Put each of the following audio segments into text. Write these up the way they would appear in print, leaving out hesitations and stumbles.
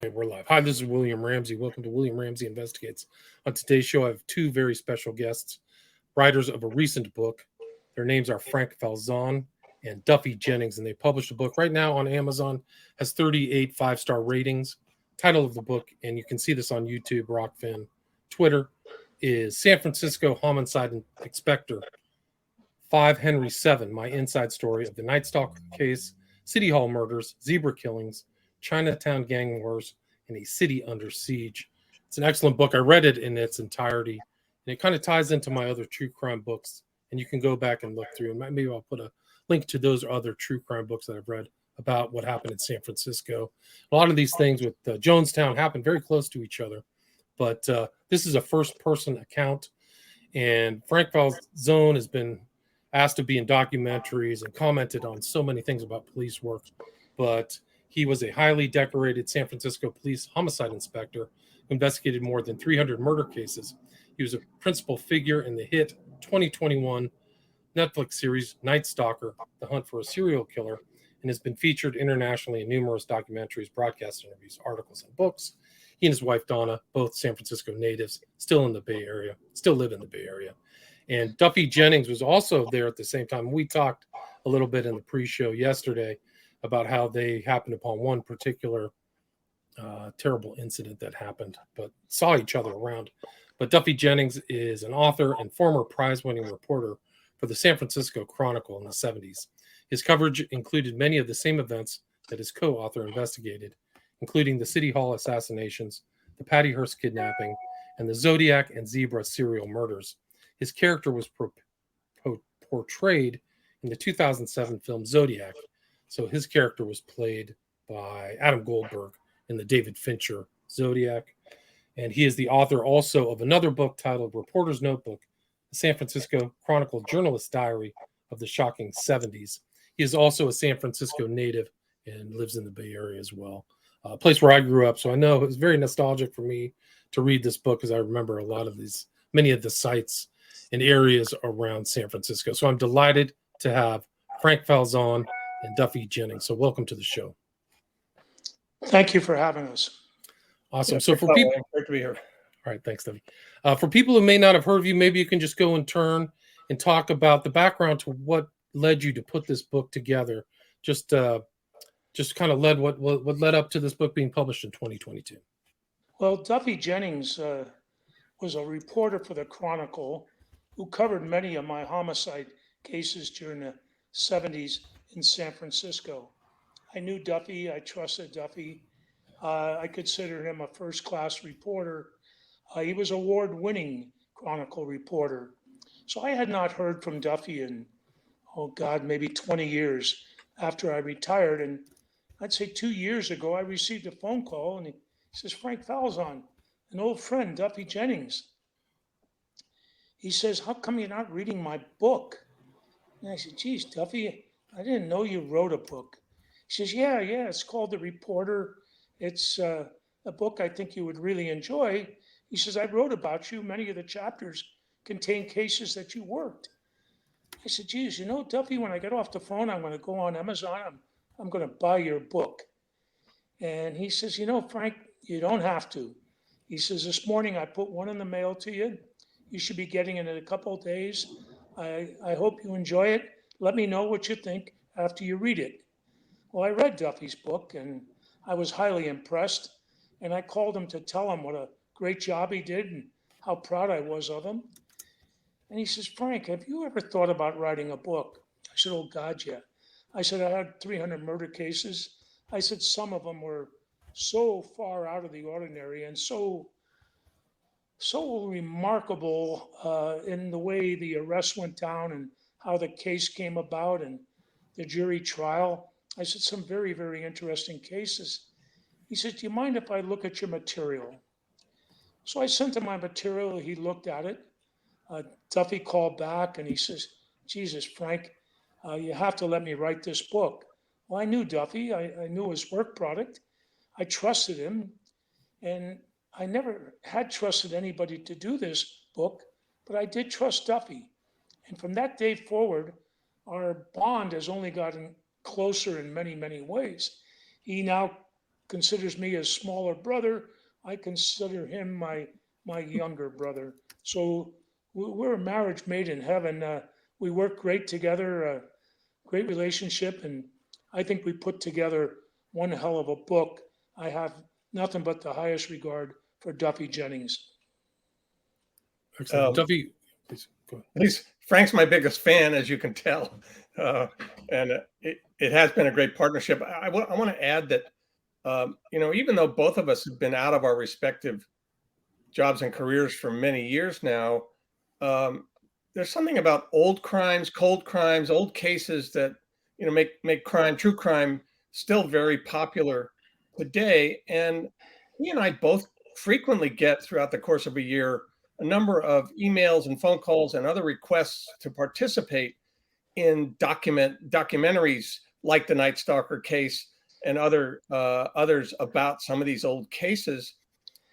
Okay, we're live. Hi, this is William Ramsey. Welcome to William Ramsey Investigates. On today's show, I have two very special guests, writers of a recent book. Their names are Frank Falzon and Duffy Jennings, and they published a book right now on Amazon, has 38 five-star ratings. Title of the book, and you can see this on YouTube, Rockfin, Twitter, is San Francisco Homicide Inspector 5 Henry 7, My Inside Story of the Night Stalker Case, City Hall Murders, Zebra Killings, Chinatown Gang Wars, and A City Under Siege. It's an excellent book. I read it in its entirety, and it kind of ties into my other true crime books, and you can go back and look through, and maybe I'll put a link to those other true crime books that I've read about what happened in San Francisco. A lot of these things with Jonestown happened very close to each other, but this is a first-person account, and Frank Falzone has been asked to be in documentaries and commented on so many things about police work, but he was a highly decorated San Francisco police homicide inspector who investigated more than 300 murder cases. He was a principal figure in the hit 2021 Netflix series Night Stalker, The Hunt for a Serial Killer, and has been featured internationally in numerous documentaries, broadcast interviews, articles, and books. He and his wife, Donna, both San Francisco natives, still live in the Bay Area. And Duffy Jennings was also there at the same time. We talked a little bit in the pre-show yesterday about how they happened upon one particular terrible incident that happened, but saw each other around. But Duffy Jennings is an author and former prize-winning reporter for the San Francisco Chronicle in the 70s. His coverage included many of the same events that his co-author investigated, including the City Hall assassinations, the Patty Hearst kidnapping, and the Zodiac and Zebra serial murders. His character was portrayed in the 2007 film Zodiac. So his character was played by Adam Goldberg in the David Fincher Zodiac. And he is the author also of another book titled Reporter's Notebook, the San Francisco Chronicle Journalist Diary of the Shocking 70s. He is also a San Francisco native and lives in the Bay Area as well, a place where I grew up. So I know it was very nostalgic for me to read this book because I remember many of the sites and areas around San Francisco. So I'm delighted to have Frank Falzon and Duffy Jennings. So welcome to the show. Thank you for having us. Awesome. Yeah, so for people, great to be here. All right, thanks, Duffy. For people who may not have heard of you, maybe you can just go and turn and talk about the background to what led you to put this book together. Just kind of led what led up to this book being published in 2022. Well, Duffy Jennings was a reporter for the Chronicle who covered many of my homicide cases during the 70s in San Francisco. I knew Duffy. I trusted Duffy. I considered him a first-class reporter. He was an award-winning Chronicle reporter. So I had not heard from Duffy in, maybe 20 years after I retired. And I'd say 2 years ago, I received a phone call, and he says, Frank Falzon, an old friend, Duffy Jennings. He says, how come you're not reading my book? And I said, geez, Duffy, I didn't know you wrote a book. He says, yeah, it's called The Reporter. It's a book I think you would really enjoy. He says, I wrote about you. Many of the chapters contain cases that you worked. I said, geez, Duffy, when I get off the phone, I'm going to go on Amazon. I'm going to buy your book. And he says, Frank, you don't have to. He says, this morning I put one in the mail to you. You should be getting it in a couple of days. I hope you enjoy it. Let me know what you think after you read it. Well, I read Duffy's book, and I was highly impressed. And I called him to tell him what a great job he did and how proud I was of him. And he says, Frank, have you ever thought about writing a book? I said, oh, God, yeah. I said, I had 300 murder cases. I said, some of them were so far out of the ordinary and so remarkable in the way the arrest went down and how the case came about and the jury trial. I said, some very, very interesting cases. He said, do you mind if I look at your material? So I sent him my material. He looked at it. Duffy called back and he says, Jesus, Frank, you have to let me write this book. Well, I knew Duffy. I knew his work product. I trusted him. And I never had trusted anybody to do this book, but I did trust Duffy. And from that day forward, our bond has only gotten closer in many, many ways. He now considers me a smaller brother, I consider him my younger brother. So we're a marriage made in heaven. We work great together, great relationship, and I think we put together one hell of a book. I have nothing but the highest regard for Duffy Jennings. Excellent. Duffy, please go ahead. Frank's my biggest fan, as you can tell, and it has been a great partnership. I want to add that even though both of us have been out of our respective jobs and careers for many years now, there's something about old crimes, cold crimes, old cases that make crime, true crime, still very popular today. And he and I both frequently get throughout the course of a year a number of emails and phone calls and other requests to participate in documentaries like the Night Stalker case and others about some of these old cases.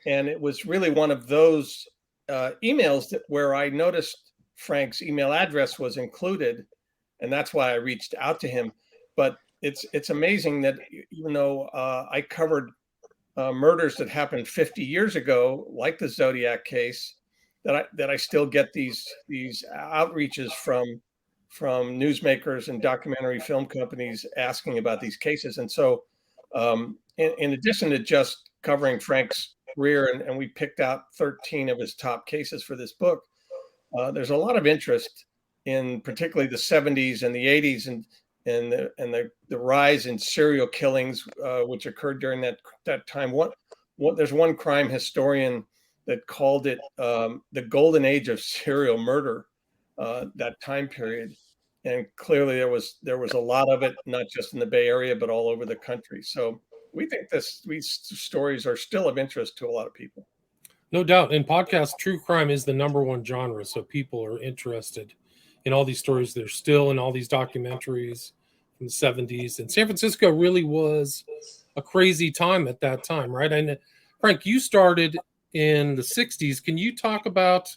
And it was really one of those emails where I noticed Frank's email address was included, and that's why I reached out to him. But it's amazing that even though I covered murders that happened 50 years ago, like the Zodiac case, that I still get these outreaches from newsmakers and documentary film companies asking about these cases. And so in addition to just covering Frank's career, and we picked out 13 of his top cases for this book, there's a lot of interest in particularly the 70s and the 80s and the rise in serial killings, which occurred during that time. There's one crime historian that called it the golden age of serial murder, that time period. And clearly there was a lot of it, not just in the Bay Area, but all over the country. So we think these stories are still of interest to a lot of people. No doubt. In podcasts, true crime is the number one genre. So people are interested in all these stories. They're still in all these documentaries from the 70s. And San Francisco really was a crazy time at that time, right? And Frank, you started in the 60s. Can you talk about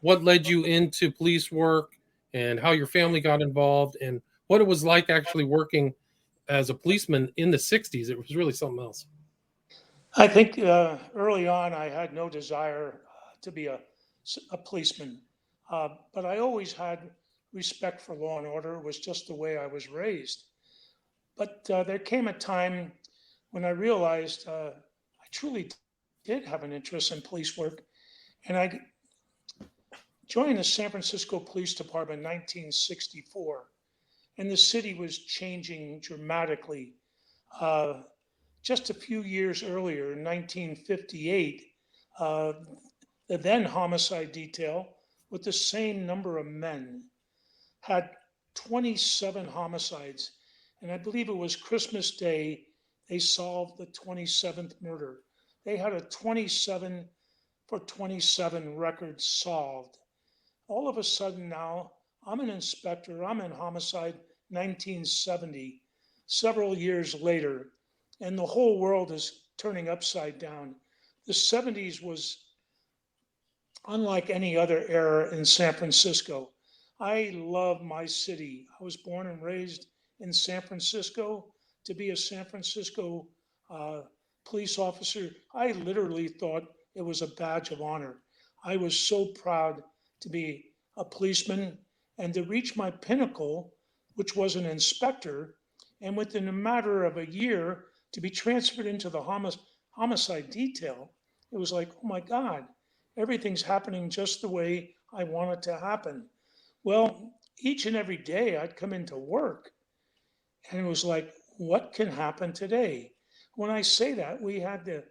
what led you into police work and how your family got involved and what it was like actually working as a policeman in the 60s? It was really something else. I think early on I had no desire to be a policeman, but I always had respect for law and order. It was just the way I was raised. But there came a time when I realized I truly did have an interest in police work, and I joined the San Francisco Police Department in 1964, and the city was changing dramatically. Just a few years earlier, in 1958, the then homicide detail, with the same number of men, had 27 homicides. And I believe it was Christmas Day, they solved the 27th murder. They had a 27 for 27 record solved. All of a sudden now, I'm an inspector, I'm in homicide 1970, several years later, and the whole world is turning upside down. The 70s was unlike any other era in San Francisco. I love my city. I was born and raised in San Francisco. To be a San Francisco police officer, I literally thought it was a badge of honor. I was so proud to be a policeman and to reach my pinnacle, which was an inspector, and within a matter of a year to be transferred into the homicide detail. It was like, oh my God, everything's happening just the way I want it to happen. Well, each and every day I'd come into work and it was like, what can happen today? When I say that, we had the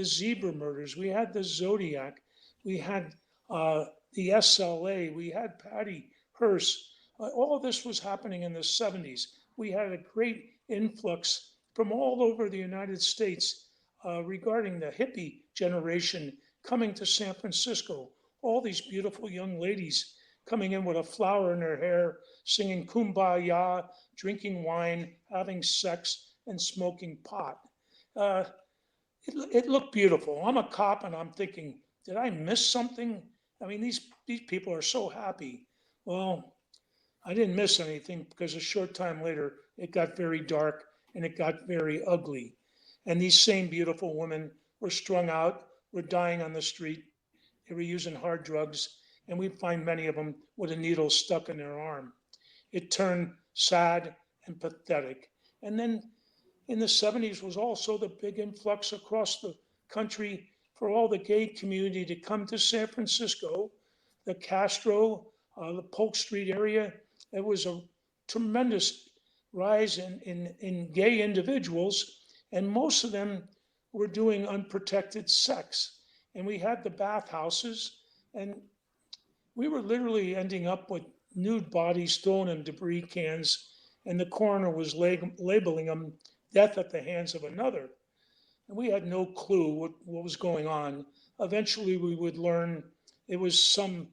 zebra murders, we had the Zodiac, we had the SLA, we had Patty Hearst. All this was happening in the 70s. We had a great influx from all over the United States regarding the hippie generation coming to San Francisco. All these beautiful young ladies coming in with a flower in their hair, singing kumbaya, drinking wine, having sex, and smoking pot. It looked beautiful. I'm a cop and I'm thinking, did I miss something? I mean, these people are so happy. Well, I didn't miss anything because a short time later, it got very dark and it got very ugly. And these same beautiful women were strung out, were dying on the street. They were using hard drugs, and we find many of them with a needle stuck in their arm. It turned sad and pathetic. And then in the 70s was also the big influx across the country for all the gay community to come to San Francisco, the Castro, the Polk Street area. It was a tremendous rise in gay individuals, and most of them were doing unprotected sex. And we had the bathhouses, and we were literally ending up with nude bodies thrown in debris cans, and the coroner was labeling them death at the hands of another. And we had no clue what was going on. Eventually, we would learn it was some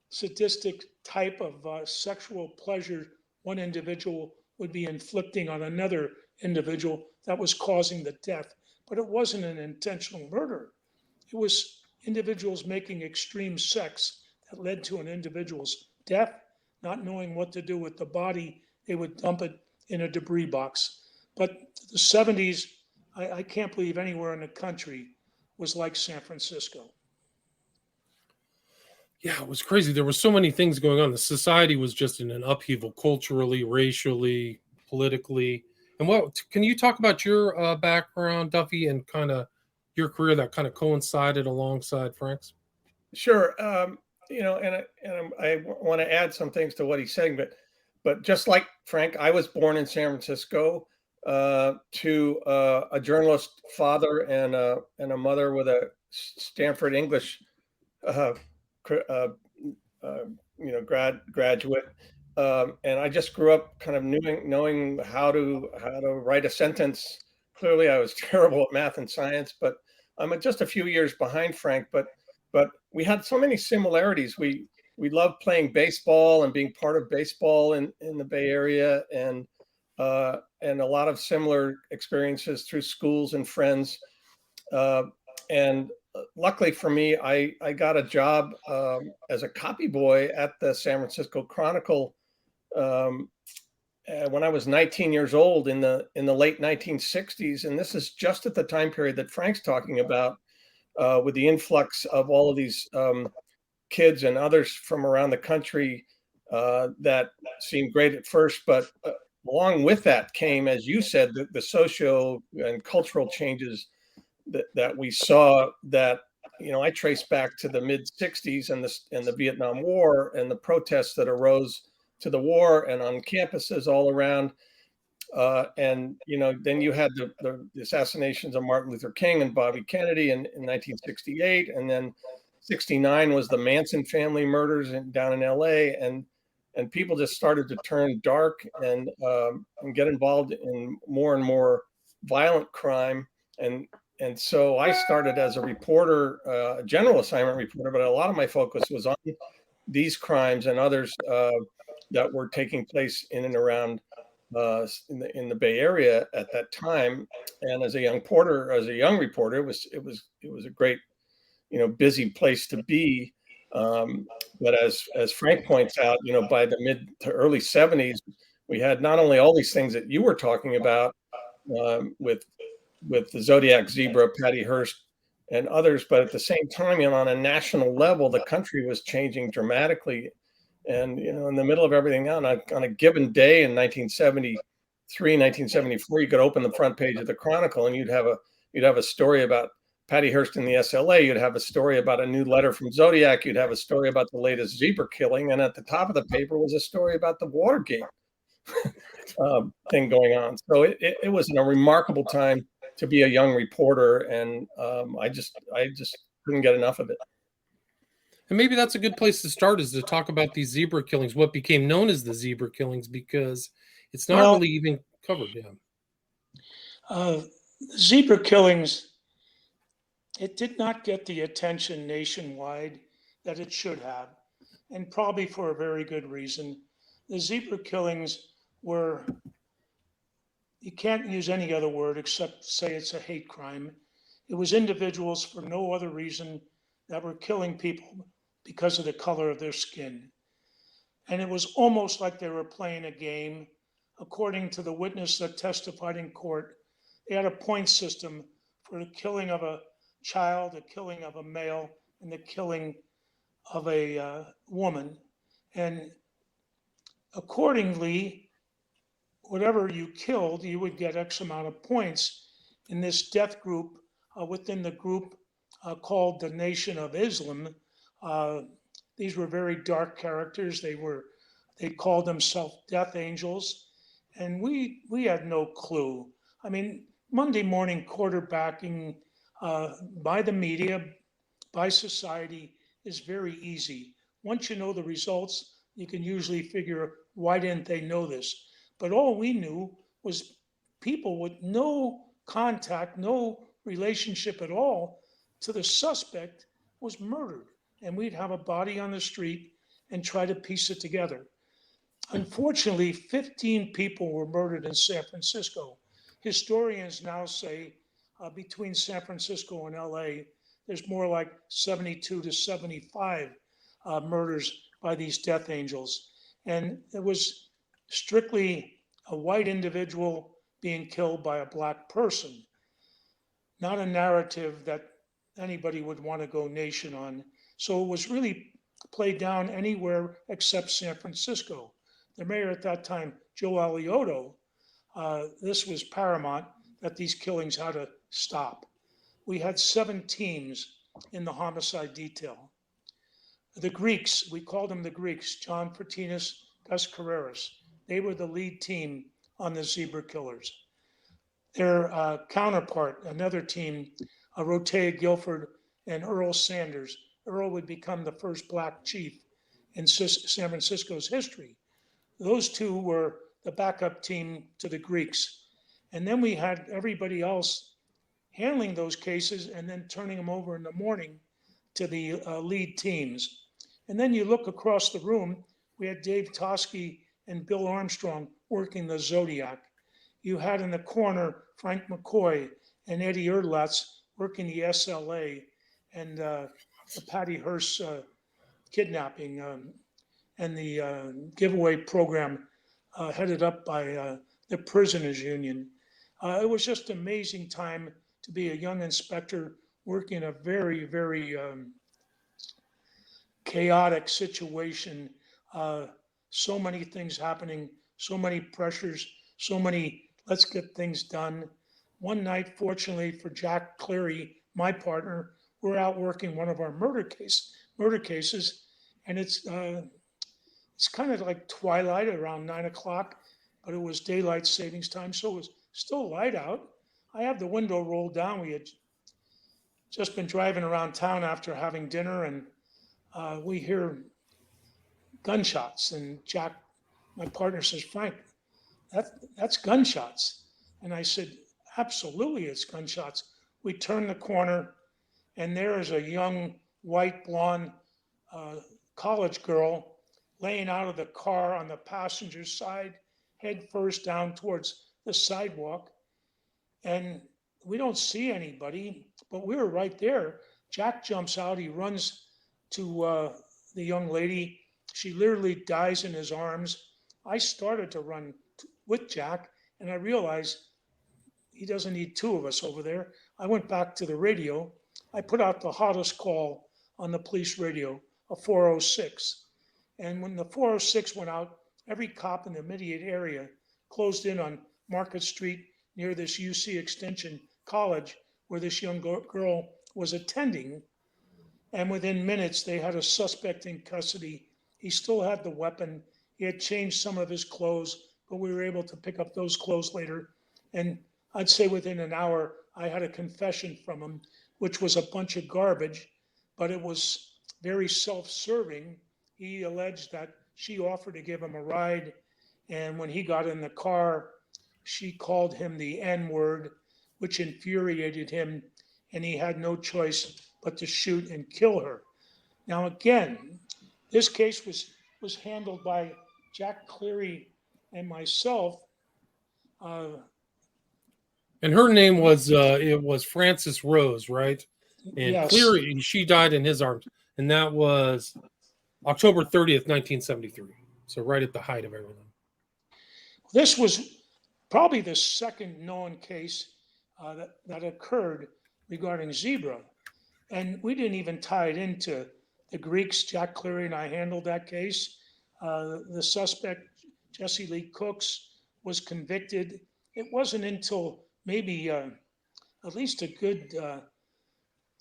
sadistic type of sexual pleasure one individual would be inflicting on another individual that was causing the death. But it wasn't an intentional murder. It was individuals making extreme sex that led to an individual's death, not knowing what to do with the body. They would dump it in a debris box. But the 70s, I can't believe anywhere in the country was like San Francisco. Yeah, it was crazy. There were so many things going on. The society was just in an upheaval, culturally, racially, politically. And what can you talk about your background, Duffy, and kind of your career that kind of coincided alongside Frank's? Sure. I want to add some things to what he's saying, but just like Frank, I was born in San Francisco to a journalist father and a mother with a Stanford English graduate, and I just grew up kind of knowing how to write a sentence. Clearly, I was terrible at math and science, but I'm just a few years behind Frank. But we had so many similarities. We loved playing baseball and being part of baseball in the Bay Area, and a lot of similar experiences through schools and friends. And luckily for me, I got a job as a copy boy at the San Francisco Chronicle when I was 19 years old in the late 1960s. And this is just at the time period that Frank's talking about, with the influx of all of these kids and others from around the country that seemed great at first, but along with that came, as you said, the socio and cultural changes that we saw that, I trace back to the mid 60s and the Vietnam War and the protests that arose to the war and on campuses all around. Then you had the assassinations of Martin Luther King and Bobby Kennedy in 1968. And then 69 was the Manson family murders down in LA. And people just started to turn dark and get involved in more and more violent crime. And so I started as a reporter, a general assignment reporter, but a lot of my focus was on these crimes and others that were taking place in and around in the Bay Area at that time. And as a young reporter, it was a great, busy place to be. But as Frank points out, by the mid to early 70s, we had not only all these things that you were talking about with the Zodiac Zebra, Patty Hearst, and others, but at the same time, on a national level, the country was changing dramatically. And, in the middle of everything on a given day in 1973, 1974, you could open the front page of the Chronicle and you'd have a story about Patty Hearst in the SLA. You'd have a story about a new letter from Zodiac. You'd have a story about the latest zebra killing. And at the top of the paper was a story about the Watergate thing going on. So it was a remarkable time to be a young reporter. And I just couldn't get enough of it. And maybe that's a good place to start, is to talk about these zebra killings, what became known as the zebra killings, because it's not really even covered. Zebra killings, it did not get the attention nationwide that it should have, and probably for a very good reason. The zebra killings were, you can't use any other word except say it's a hate crime. It was individuals for no other reason that were killing people because of the color of their skin. And it was almost like they were playing a game. According to the witness that testified in court, they had a point system for the killing of a child, the killing of a male, and the killing of a woman. And accordingly, whatever you killed, you would get X amount of points. In this death group, within the group called the Nation of Islam, these were very dark characters. They called themselves Death Angels, and we had no clue. I mean, Monday morning quarterbacking by the media, by society, is very easy. Once you know the results, you can usually figure, why didn't they know this? But all we knew was people with no contact, no relationship at all to the suspect was murdered. And we'd have a body on the street and try to piece it together. Unfortunately, 15 people were murdered in San Francisco. Historians now say between San Francisco and LA, there's more like 72 to 75 murders by these death angels. And it was strictly a white individual being killed by a black person, not a narrative that anybody would want to go nation on. So it was really played down anywhere except San Francisco. The mayor at that time, Joe Alioto, this was paramount that these killings had to stop. We had 7 teams in the homicide detail. The Greeks, we called them the Greeks, John Pertinas, Gus Carreras. They were the lead team on the Zebra Killers. Their counterpart, another team, Rotea Guilford and Earl Sanders. Earl would become the first black chief in San Francisco's history. Those two were the backup team to the Greeks. And then we had everybody else handling those cases and then turning them over in the morning to the lead teams. And then you look across the room, we had Dave Toschi and Bill Armstrong working the Zodiac. You had in the corner Frank McCoy and Eddie Erdlatz working the SLA and the Patty Hearst kidnapping and the giveaway program headed up by the Prisoners Union. It was just an amazing time to be a young inspector working in a very, very chaotic situation. So many things happening, so many pressures, so many let's get things done. One night, fortunately for Jack Cleary, my partner, we're out working one of our murder cases, and it's kind of like twilight around 9 o'clock, but it was daylight savings time, so it was still light out. I have the window rolled down. We had just been driving around town after having dinner, and we hear gunshots. And Jack, my partner, says, "Frank, that's gunshots." And I said, "Absolutely, it's gunshots." We turn the corner, and there is a young, white, blonde college girl laying out of the car on the passenger side, head first down towards the sidewalk. And we don't see anybody, but we were right there. Jack jumps out. He runs to the young lady. She literally dies in his arms. I started to run with Jack, and I realized he doesn't need 2 of us over there. I went back to the radio. I put out the hottest call on the police radio, a 406. And when the 406 went out, every cop in the immediate area closed in on Market Street near this UC Extension College where this young girl was attending. And within minutes, they had a suspect in custody. He still had the weapon. He had changed some of his clothes, but we were able to pick up those clothes later. And I'd say within an hour, I had a confession from him, which was a bunch of garbage, but it was very self-serving. He alleged that she offered to give him a ride, and when he got in the car, she called him the N-word, which infuriated him, and he had no choice but to shoot and kill her. Now, again, this case was handled by Jack Cleary and myself. And her name was it was Frances Rose, right? And Yes. Cleary, she died in his arms, and that was October 30th, 1973. So right at the height of everything. This was probably the second known case that occurred regarding zebra. And we didn't even tie it into the Greeks. Jack Cleary and I handled that case. The suspect, Jesse Lee Cooks, was convicted. It wasn't until maybe at least a good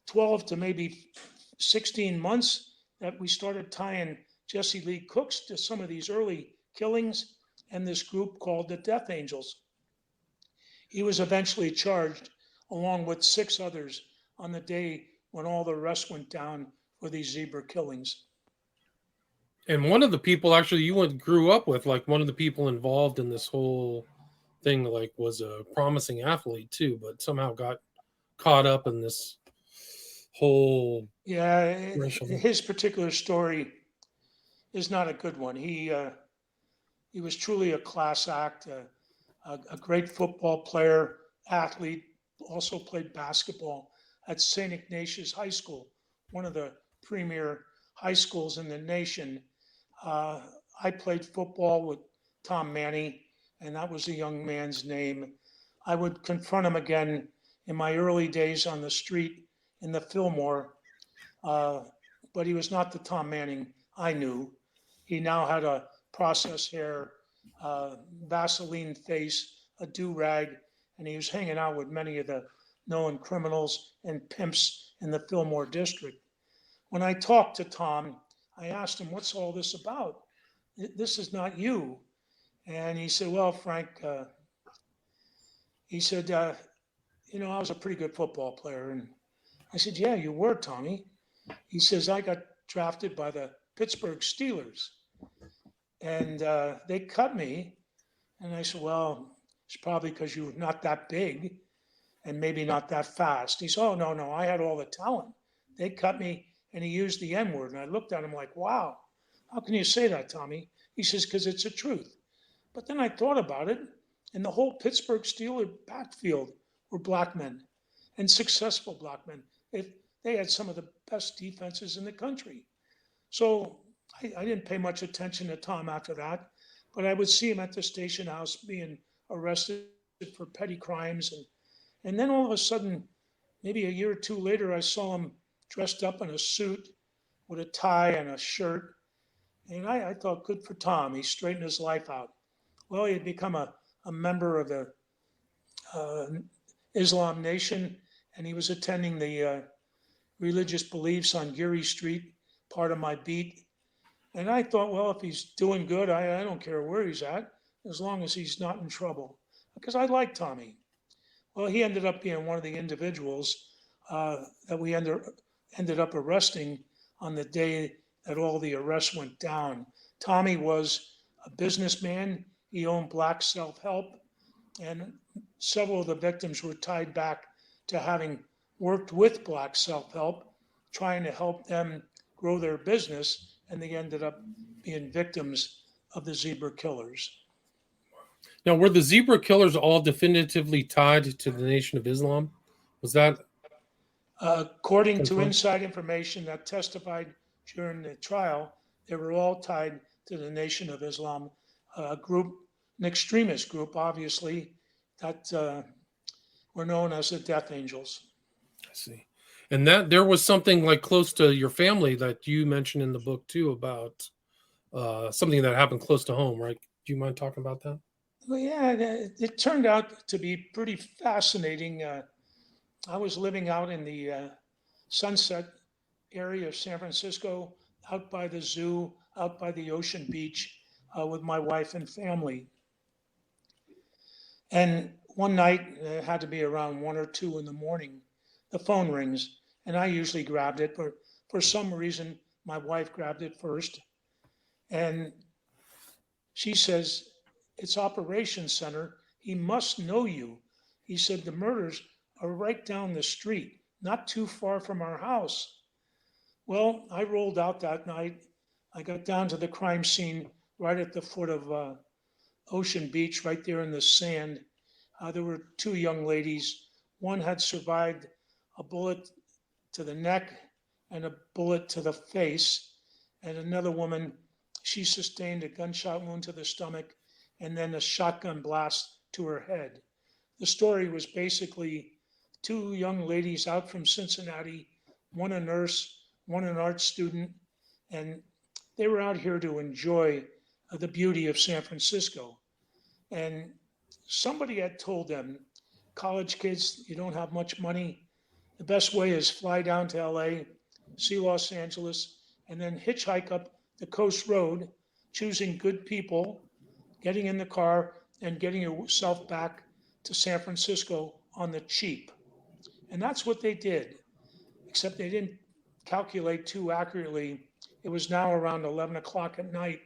12 to maybe 16 months that we started tying Jesse Lee Cooks to some of these early killings and this group called the Death Angels. He was eventually charged along with 6 others on the day when all the rest went down for these zebra killings. And one of the people actually you grew up with, like one of the people involved in this whole thing, like was a promising athlete too, but somehow got caught up in this whole racial thing. His particular story is not a good one. He was truly a class act, a great football player, athlete, also played basketball at St. Ignatius High School, one of the premier high schools in the nation. I played football with Tom Manny, and that was a young man's name. I would confront him again in my early days on the street in the Fillmore, but he was not the Tom Manning I knew. He now had a processed hair, Vaseline face, a do-rag, and he was hanging out with many of the known criminals and pimps in the Fillmore district. When I talked to Tom, I asked him, "What's all this about? This is not you." And he said, "Well, Frank," he said, "I was a pretty good football player." And I said, "Yeah, you were, Tommy." He says, "I got drafted by the Pittsburgh Steelers, and they cut me." And I said, "Well, it's probably because you're not that big and maybe not that fast." He said, "Oh, no, I had all the talent. They cut me," and he used the N-word. And I looked at him like, "Wow, how can you say that, Tommy?" He says, "Because it's the truth." But then I thought about it, and the whole Pittsburgh Steelers backfield were black men, and successful black men. They had some of the best defenses in the country. So I didn't pay much attention to Tom after that, but I would see him at the station house being arrested for petty crimes. And then all of a sudden, maybe a year or two later, I saw him dressed up in a suit with a tie and a shirt. And I thought, good for Tom. He straightened his life out. Well, he had become a member of the Islam Nation, and he was attending the religious beliefs on Geary Street, part of my beat. And I thought, well, if he's doing good, I don't care where he's at, as long as he's not in trouble. Because I like Tommy. Well, he ended up being one of the individuals that we ended up arresting on the day that all the arrests went down. Tommy was a businessman. He owned Black Self-Help, and several of the victims were tied back to having worked with Black Self-Help, trying to help them grow their business, and they ended up being victims of the zebra killers. Now, were the zebra killers all definitively tied to the Nation of Islam? Was that according to confirmed? inside information that testified during the trial, they were all tied to the Nation of Islam, a group, an extremist group, obviously, that were known as the Death Angels. I see. And that there was something like close to your family that you mentioned in the book too about something that happened close to home, right? Do you mind talking about that? Well, yeah, it turned out to be pretty fascinating. I was living out in the Sunset area of San Francisco, out by the zoo, out by the ocean beach, with my wife and family. And one night, it had to be around 1 or 2 in the morning, the phone rings, and I usually grabbed it, but for some reason, my wife grabbed it first. And she says, "It's Operations Center. He must know you." He said, "The murders are right down the street, not too far from our house." Well, I rolled out that night. I got down to the crime scene right at the foot of Ocean Beach, right there in the sand. There were 2 young ladies. One had survived a bullet to the neck and a bullet to the face. And another woman, she sustained a gunshot wound to the stomach and then a shotgun blast to her head. The story was basically two young ladies out from Cincinnati, one a nurse, one an art student, and they were out here to enjoy the beauty of San Francisco. And somebody had told them, college kids, you don't have much money. The best way is fly down to LA, see Los Angeles, and then hitchhike up the coast road, choosing good people, getting in the car, and getting yourself back to San Francisco on the cheap. And that's what they did, except they didn't calculate too accurately. It was now around 11 o'clock at night.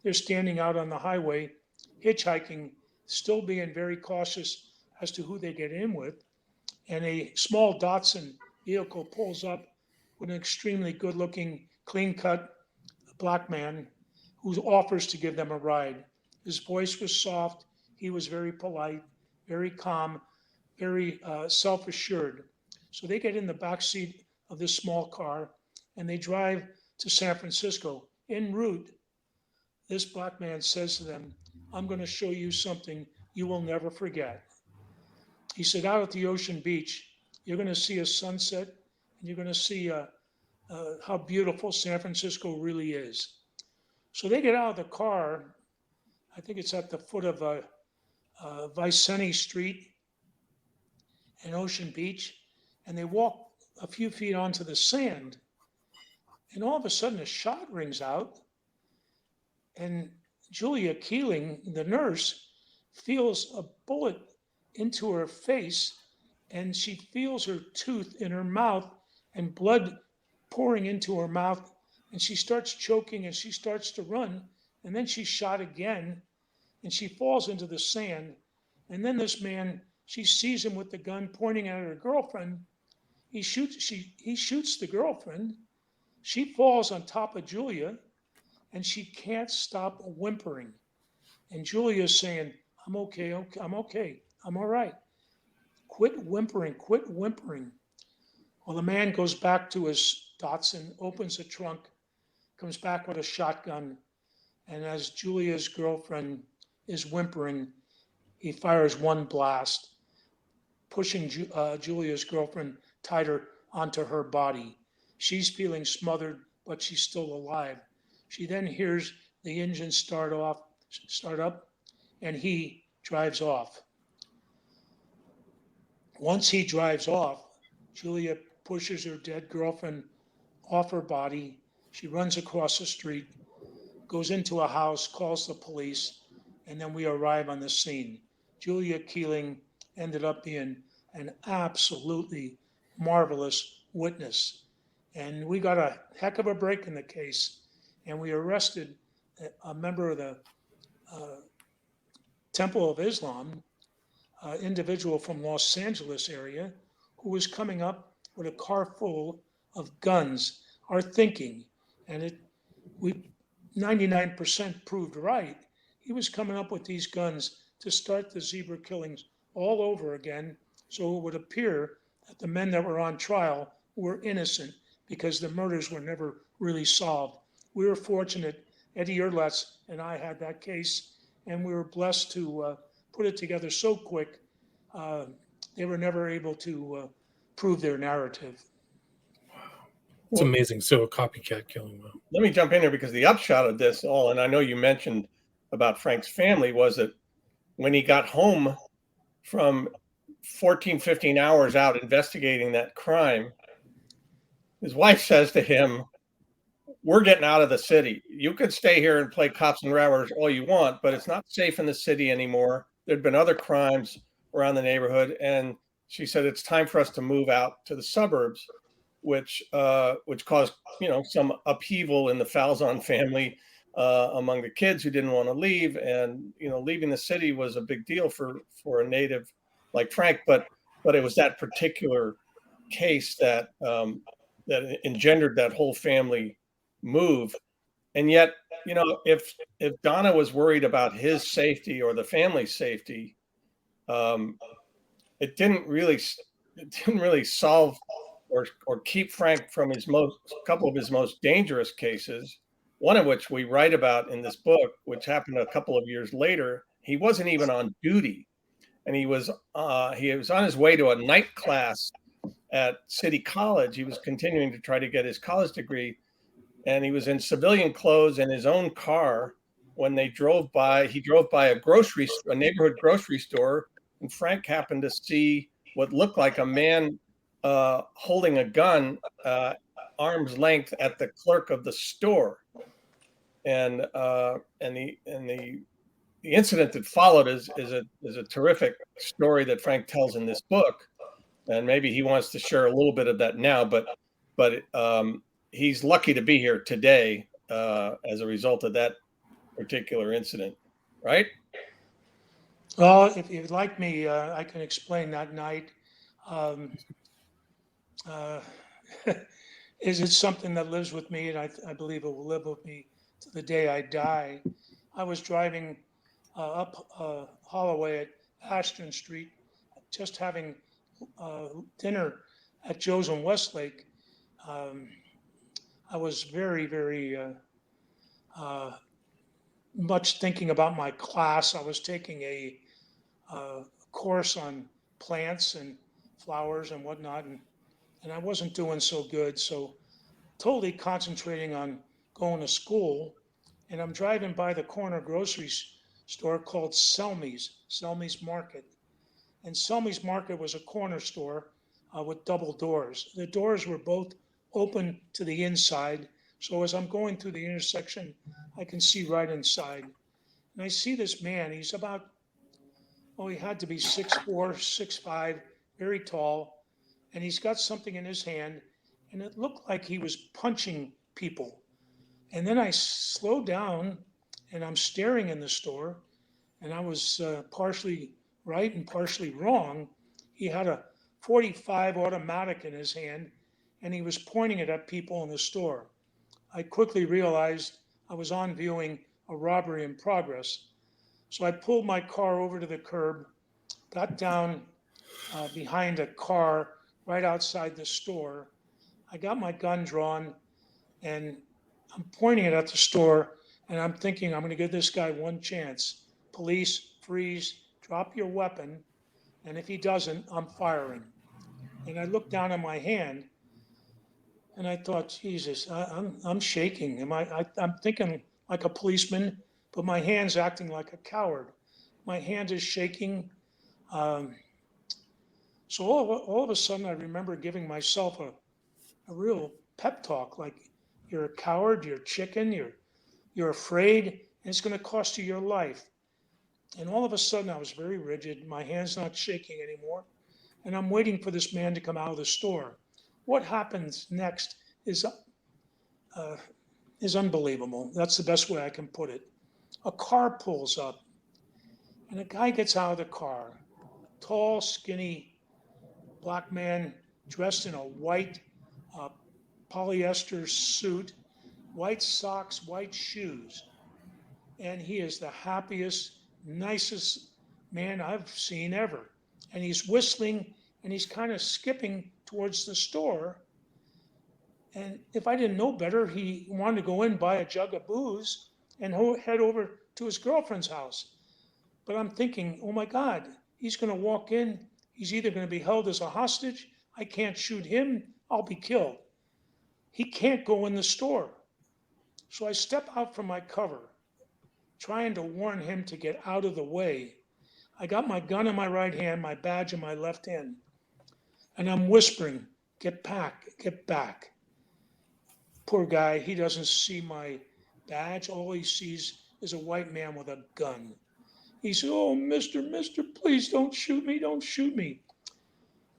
They're standing out on the highway, hitchhiking, still being very cautious as to who they get in with. And a small Datsun vehicle pulls up with an extremely good looking, clean cut black man who offers to give them a ride. His voice was soft. He was very polite, very calm, very self assured. So they get in the back seat of this small car and they drive to San Francisco. En route, this black man says to them, I'm going to show you something you will never forget. He said, out at the ocean beach, you're going to see a sunset and you're going to see how beautiful San Francisco really is. So they get out of the car. I think it's at the foot of Vicente Street and Ocean Beach, and they walk a few feet onto the sand, and all of a sudden a shot rings out, and Julia Keeling, the nurse, feels a bullet into her face, and she feels her tooth in her mouth and blood pouring into her mouth, and she starts choking and she starts to run, and then she's shot again, and she falls into the sand. And then this man, she sees him with the gun pointing at her girlfriend. He shoots the girlfriend. She falls on top of Julia, and she can't stop whimpering. And Julia's saying, I'm okay, I'm okay, I'm all right. Quit whimpering, quit whimpering. Well, the man goes back to his Datsun, opens the trunk, comes back with a shotgun, and as Julia's girlfriend is whimpering, he fires one blast, pushing Julia's girlfriend tighter onto her body. She's feeling smothered, but she's still alive. She then hears the engine start up, and he drives off. Once he drives off, Julia pushes her dead girlfriend off her body. She runs across the street, goes into a house, calls the police, and then we arrive on the scene. Julia Keeling ended up being an absolutely marvelous witness. And we got a heck of a break in the case, and we arrested a member of the Temple of Islam, an individual from Los Angeles area, who was coming up with a car full of guns. Our thinking, and we 99% proved right. He was coming up with these guns to start the zebra killings all over again, so it would appear that the men that were on trial were innocent because the murders were never really solved. We were fortunate. Eddie Erletz and I had that case, and we were blessed to put it together so quick. They were never able to prove their narrative. It's amazing. So a copycat killing. Wow. Let me jump in here because the upshot of this all, and I know you mentioned about Frank's family, was that when he got home from 14, 15 hours out investigating that crime, his wife says to him, we're getting out of the city. You could stay here and play cops and robbers all you want, but it's not safe in the city anymore. There'd been other crimes around the neighborhood. And she said, it's time for us to move out to the suburbs, which caused, some upheaval in the Falzon family among the kids who didn't want to leave. And, leaving the city was a big deal for a native like Frank, but it was that particular case that engendered that whole family move. And yet, if Donna was worried about his safety or the family's safety, it didn't really solve or keep Frank from couple of his most dangerous cases, one of which we write about in this book, which happened a couple of years later. He wasn't even on duty. and he was on his way to a night class at City College. He was continuing to try to get his college degree, and he was in civilian clothes in his own car when they drove by. He drove by a neighborhood grocery store, and Frank happened to see what looked like a man holding a gun arm's length at the clerk of the store. And the incident that followed is a terrific story that Frank tells in this book, and maybe he wants to share a little bit of that now. But he's lucky to be here today as a result of that particular incident, right? Well, if you'd like me, I can explain that night. Is it something that lives with me, and I believe it will live with me to the day I die. I was driving up Holloway at Ashton Street, just having dinner at Joe's in Westlake. I was very, very much thinking about my class. I was taking a course on plants and flowers and whatnot, and I wasn't doing so good. So totally concentrating on going to school, and I'm driving by the corner grocery store called Selmy's Market. And Selmy's Market was a corner store with double doors. The doors were both open to the inside, so as I'm going through the intersection, I can see right inside. And I see this man. He's about, he had to be 6'4", 6'5", very tall, and he's got something in his hand, and it looked like he was punching people. And then I slowed down, and I'm staring in the store, and I was partially right and partially wrong. He had a .45 automatic in his hand, and he was pointing it at people in the store. I quickly realized I was on viewing a robbery in progress. So I pulled my car over to the curb, got down behind a car right outside the store. I got my gun drawn, and I'm pointing it at the store, and I'm thinking I'm going to give this guy one chance. Police, freeze, drop your weapon, and if he doesn't, I'm firing. And I looked down at my hand, and I thought, Jesus, I'm shaking. I'm thinking like a policeman, but my hand's acting like a coward. My hand is shaking. So all of a sudden, I remember giving myself a real pep talk, like, you're a coward, you're a chicken, you're afraid, and it's going to cost you your life. And all of a sudden, I was very rigid. My hand's not shaking anymore. And I'm waiting for this man to come out of the store. What happens next is unbelievable. That's the best way I can put it. A car pulls up, and a guy gets out of the car. A tall, skinny black man dressed in a white polyester suit, white socks, white shoes. And he is the happiest, nicest man I've seen ever. And he's whistling, and he's kind of skipping towards the store. And if I didn't know better, he wanted to go in, buy a jug of booze, and head over to his girlfriend's house. But I'm thinking, oh my God, he's going to walk in. He's either going to be held as a hostage. I can't shoot him. I'll be killed. He can't go in the store. So I step out from my cover, trying to warn him to get out of the way. I got my gun in my right hand, my badge in my left hand, and I'm whispering, get back, get back. Poor guy, he doesn't see my badge. All he sees is a white man with a gun. He said, oh, mister, please don't shoot me, don't shoot me.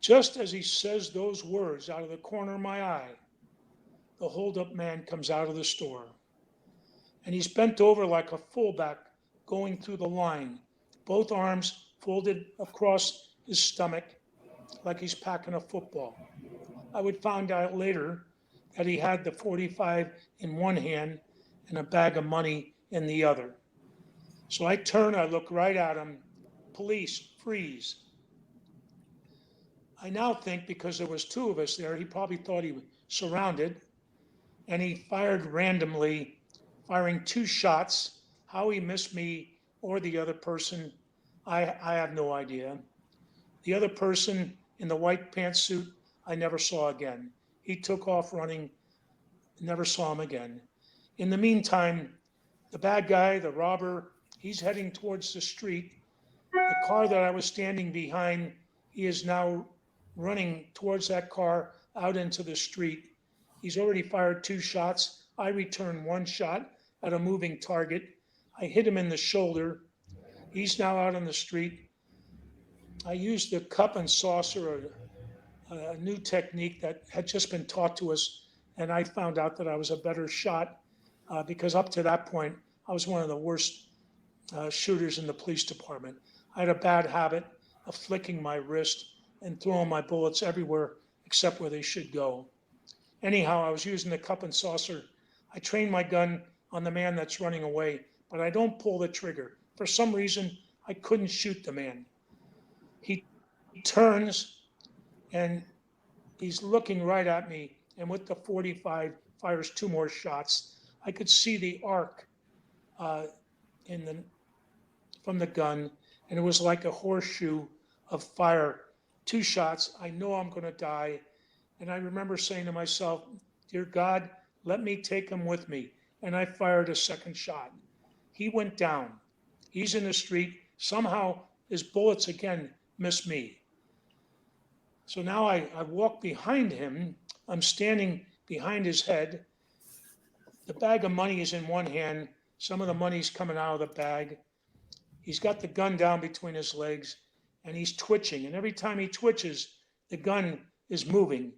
Just as he says those words, out of the corner of my eye, the holdup man comes out of the store. And he's bent over like a fullback going through the line, both arms folded across his stomach like he's packing a football. I would find out later that he had the .45 in one hand and a bag of money in the other. So I turn, I look right at him. Police, freeze. I now think because there was two of us there, he probably thought he was surrounded, and he fired randomly, firing two shots. How he missed me or the other person, I have no idea. The other person in the white pantsuit, I never saw again. He took off running, never saw him again. In the meantime, the bad guy, the robber, he's heading towards the street. The car that I was standing behind, he is now running towards that car out into the street. He's already fired 2 shots. I returned 1 shot at a moving target. I hit him in the shoulder. He's now out on the street. I used the cup and saucer, a new technique that had just been taught to us, and I found out that I was a better shot because up to that point, I was one of the worst shooters in the police department. I had a bad habit of flicking my wrist and throwing my bullets everywhere except where they should go. Anyhow, I was using the cup and saucer. I trained my gun on the man that's running away, but I don't pull the trigger. For some reason, I couldn't shoot the man. He turns and he's looking right at me, and with the 45 fires 2 more shots. I could see the arc from the gun, and it was like a horseshoe of fire. 2 shots. I know I'm going to die. And I remember saying to myself, dear God, let me take him with me. And I fired a 2nd shot. He went down. He's in the street. Somehow his bullets again missed me. So now I walk behind him. I'm standing behind his head. The bag of money is in one hand. Some of the money's coming out of the bag. He's got the gun down between his legs, and he's twitching. And every time he twitches, the gun is moving.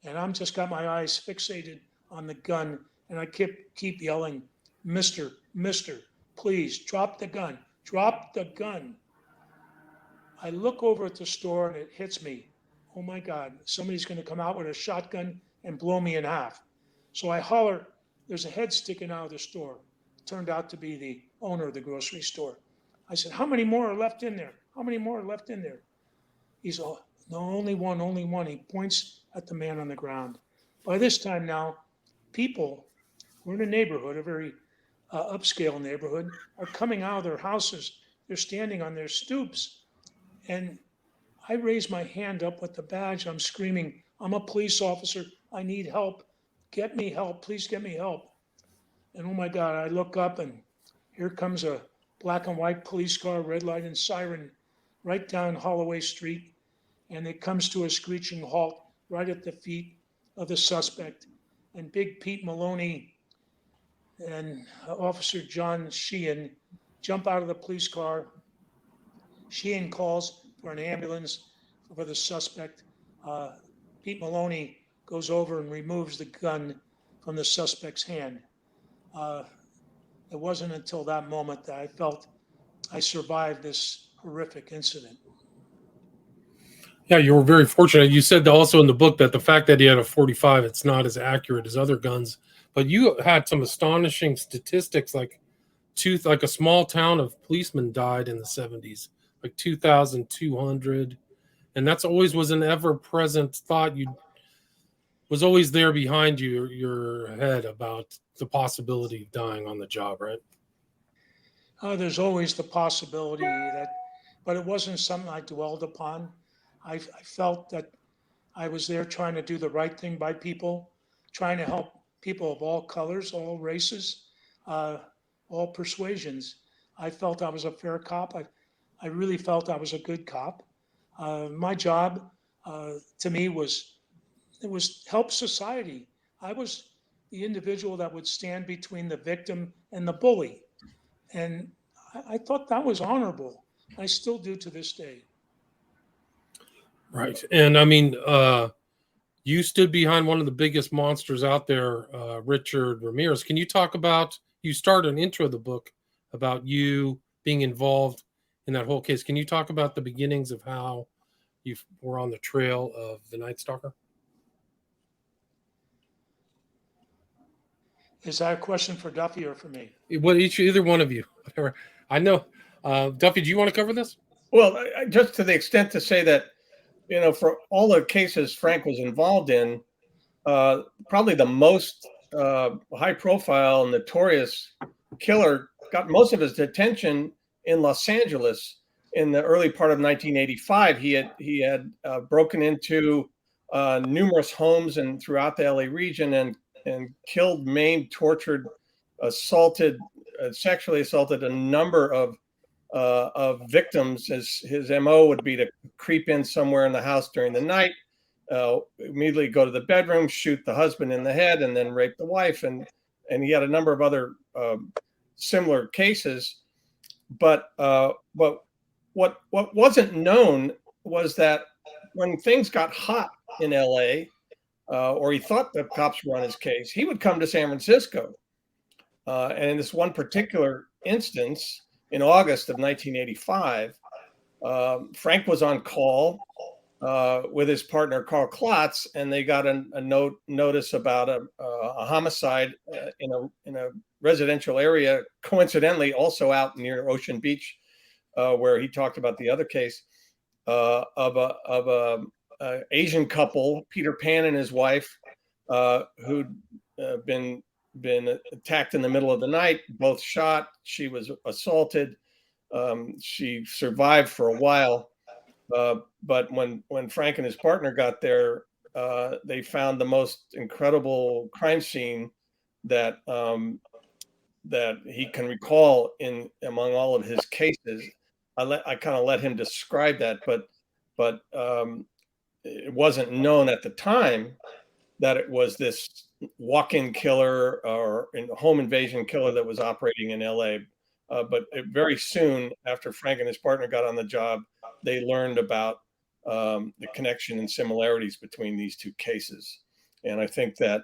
And I'm just got my eyes fixated on the gun, and I keep yelling, Mister, please drop the gun, drop the gun. I look over at the store and it hits me. Oh my God, somebody's going to come out with a shotgun and blow me in half. So I holler, there's a head sticking out of the store. It turned out to be the owner of the grocery store. I said, how many more are left in there? How many more are left in there? He's all, no, only one. He points at the man on the ground. By this time now, people, we're in a neighborhood, a very upscale neighborhood, are coming out of their houses. They're standing on their stoops. And I raise my hand up with the badge. I'm screaming, I'm a police officer. I need help. Get me help. Please get me help. And oh my God, I look up and here comes a black and white police car, red light and siren, right down Holloway Street. And it comes to a screeching halt right at the feet of the suspect. And Big Pete Maloney and Officer John Sheehan jump out of the police car. Sheehan calls for an ambulance for the suspect. Pete Maloney goes over and removes the gun from the suspect's hand. It wasn't until that moment that I felt I survived this horrific incident. Yeah, you were very fortunate. You said also in the book that the fact that he had a 45, it's not as accurate as other guns. But you had some astonishing statistics, like a small town of policemen died in the 70s, like 2,200. And that's always was an ever-present thought. You was always there behind you, your head, about the possibility of dying on the job, right? There's always the possibility that, but it wasn't something I dwelled upon. I felt that I was there trying to do the right thing by people, trying to help people of all colors, all races, all persuasions. I felt I was a fair cop. I really felt I was a good cop. My job, to me, was help society. I was the individual that would stand between the victim and the bully. And I thought that was honorable. I still do to this day. Right. And I mean, you stood behind one of the biggest monsters out there, Richard Ramirez. Can you talk about, you start an intro of the book about you being involved in that whole case. Can you talk about the beginnings of how you were on the trail of the Night Stalker? Is that a question for Duffy or for me? Either one of you. Whatever. I know. Duffy, do you want to cover this? Well, just to the extent to say that, for all the cases Frank was involved in, probably the most high-profile, notorious killer got most of his attention in Los Angeles. in the early part of 1985, he had broken into numerous homes and throughout the LA region and killed, maimed, tortured, assaulted, sexually assaulted a number of victims. His MO would be to creep in somewhere in the house during the night, immediately go to the bedroom, shoot the husband in the head, and then rape the wife. And he had a number of other similar cases. But what wasn't known was that when things got hot in LA, or he thought the cops were on his case, he would come to San Francisco. And in this one particular instance, in August of 1985, Frank was on call with his partner Carl Klotz, and they got a notice about a homicide in a residential area, coincidentally also out near Ocean Beach, where he talked about the other case of a Asian couple, Peter Pan and his wife, who'd been attacked in the middle of the night, both shot. She was assaulted. She survived for a while. But when Frank and his partner got there, they found the most incredible crime scene that he can recall among all of his cases. I kind of let him describe that, but it wasn't known at the time that it was this walk-in killer or home invasion killer that was operating in LA. But very soon after Frank and his partner got on the job, they learned about the connection and similarities between these two cases. And I think that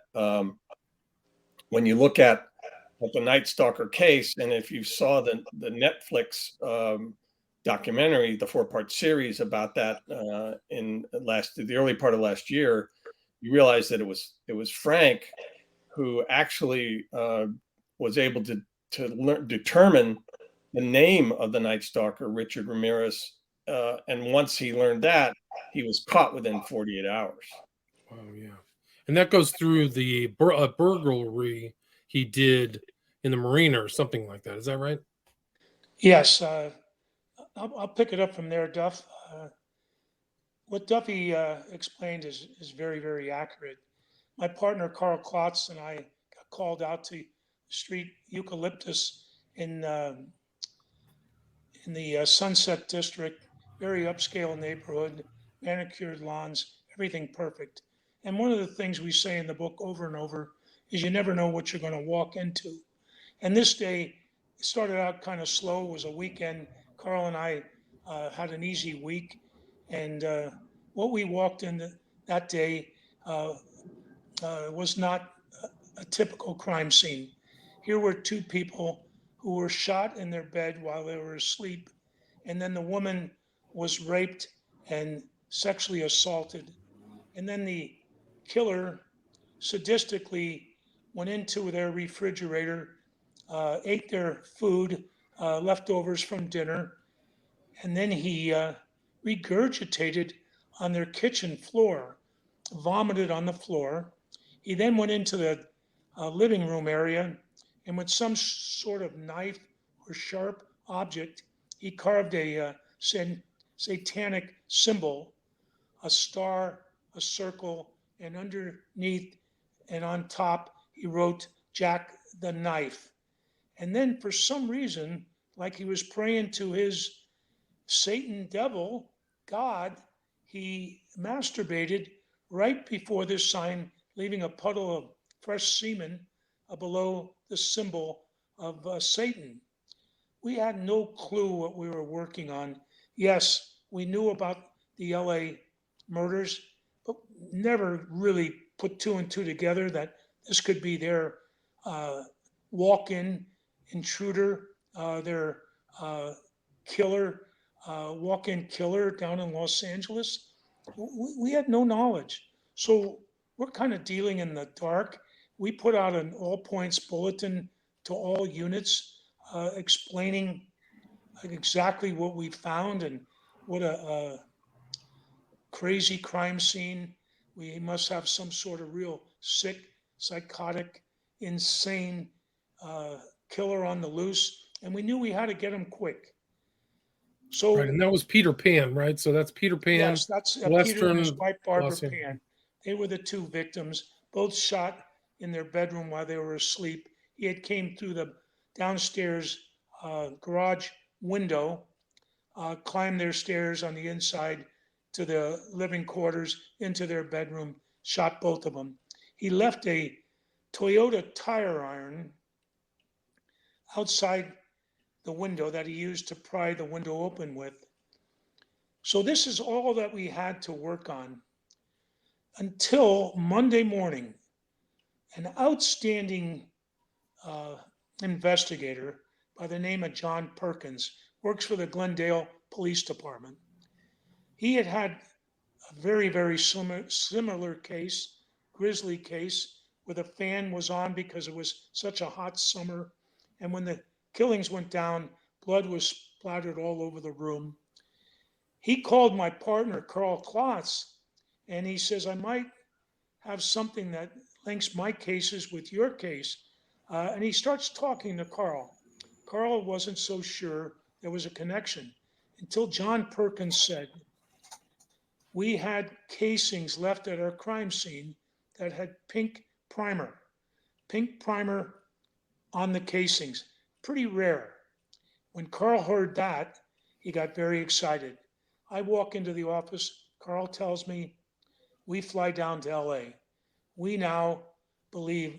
when you look at the Night Stalker case, and if you saw the Netflix documentary, the 4-part series about that in the early part of last year, you realize that it was Frank who actually was able to determine the name of the Night Stalker, Richard Ramirez. And once he learned that, he was caught within 48 hours. Wow, yeah. And that goes through the burglary he did in the marina or something like that. Is that right? Yes. I'll pick it up from there, Duff. What Duffy explained is very, very accurate. My partner, Carl Klotz, and I got called out to street Eucalyptus in the Sunset District, very upscale neighborhood, manicured lawns, everything perfect. And one of the things we say in the book over and over is you never know what you're going to walk into. And this day, it started out kind of slow. It was a weekend. Carl and I had an easy week. And what we walked in that day was not a typical crime scene. Here were two people who were shot in their bed while they were asleep. And then the woman was raped and sexually assaulted. And then the killer sadistically went into their refrigerator, ate their food, leftovers from dinner, and then he regurgitated on their kitchen floor, vomited on the floor. He then went into the living room area, and with some sort of knife or sharp object, he carved a satanic symbol, a star, a circle, and underneath and on top, he wrote Jack the Knife. And then for some reason, like he was praying to his Satan devil, God, he masturbated right before this sign, leaving a puddle of fresh semen below the symbol of Satan. We had no clue what we were working on. Yes, we knew about the LA murders, but never really put two and two together that this could be their walk-in intruder, their killer, walk-in killer down in Los Angeles. We had no knowledge. So we're kind of dealing in the dark. We put out an all points bulletin to all units explaining exactly what we found and what a crazy crime scene. We must have some sort of real sick, psychotic, insane killer on the loose. And we knew we had to get him quick. So Right, and that was Peter Pan, right? So that's Peter Pan, yes, that's Peter and his Western wife Barbara Los Angeles. Pan. They were the two victims, both shot in their bedroom while they were asleep. He had came through the downstairs garage window, climbed their stairs on the inside to the living quarters into their bedroom, shot both of them. He left a Toyota tire iron outside the window that he used to pry the window open with. So this is all that we had to work on until Monday morning. An outstanding investigator by the name of John Perkins works for the Glendale Police Department. He had had a very, very similar case, grisly case, where the fan was on because it was such a hot summer. And when the killings went down, blood was splattered all over the room. He called my partner, Carl Klotz, and he says, I might have something that links my cases with your case. And he starts talking to Carl. Carl wasn't so sure there was a connection until John Perkins said, we had casings left at our crime scene that had pink primer on the casings. Pretty rare. When Carl heard that, he got very excited. I walk into the office. Carl tells me, we fly down to LA. We now believe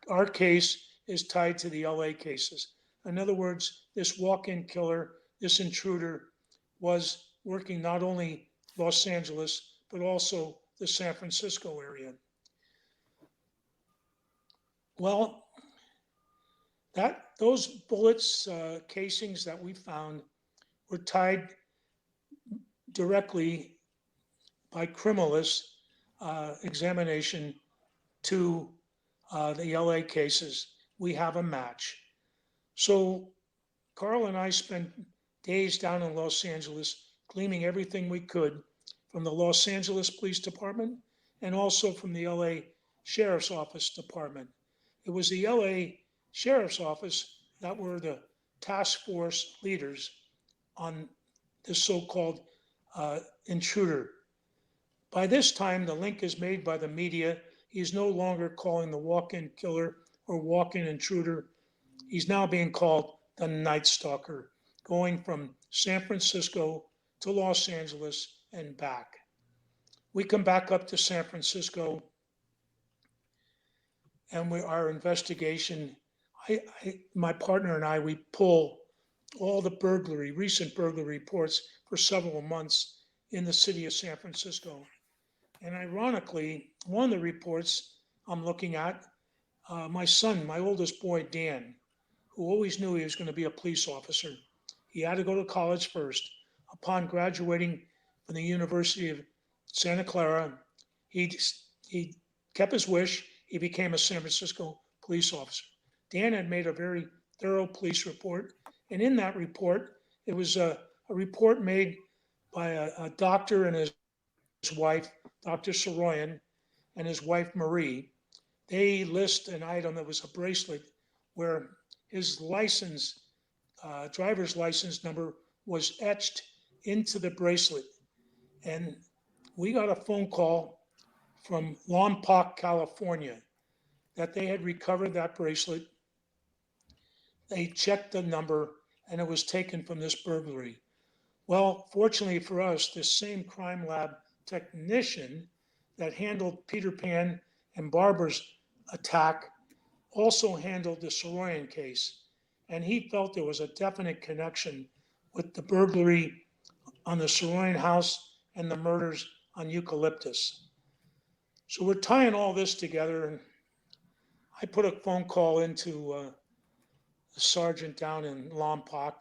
our case is tied to the LA cases. In other words, this walk-in killer, this intruder, was working not only Los Angeles, but also the San Francisco area. Well, those bullets, casings that we found were tied directly by criminalist examination to the LA cases. We have a match. So Carl and I spent days down in Los Angeles gleaming everything we could from the Los Angeles Police Department and also from the LA Sheriff's Office Department. It was the LA Sheriff's Office that were the task force leaders on this so-called intruder. By this time, the link is made by the media. He's no longer calling the walk-in killer or walk-in intruder. He's now being called the Night Stalker, going from San Francisco to Los Angeles and back. We come back up to San Francisco, and our investigation, my partner and I, we pull all the recent burglary reports for several months in the city of San Francisco. And ironically, one of the reports I'm looking at, my son, my oldest boy, Dan, who always knew he was going to be a police officer. He had to go to college first. Upon graduating from the University of Santa Clara, he kept his wish. He became a San Francisco police officer. Dan had made a very thorough police report. And in that report, it was a report made by a doctor and his wife, Dr. Soroyan, and his wife, Marie. They list an item that was a bracelet where his license, driver's license number was etched into the bracelet. And we got a phone call from Lompoc, California, that they had recovered that bracelet. They checked the number and it was taken from this burglary. Well, fortunately for us, this same crime lab technician that handled Peter Pan and Barbara's attack also handled the Soroyan case. And he felt there was a definite connection with the burglary on the Soroyan house and the murders on Eucalyptus. So we're tying all this together, and I put a phone call into the sergeant down in Lompoc,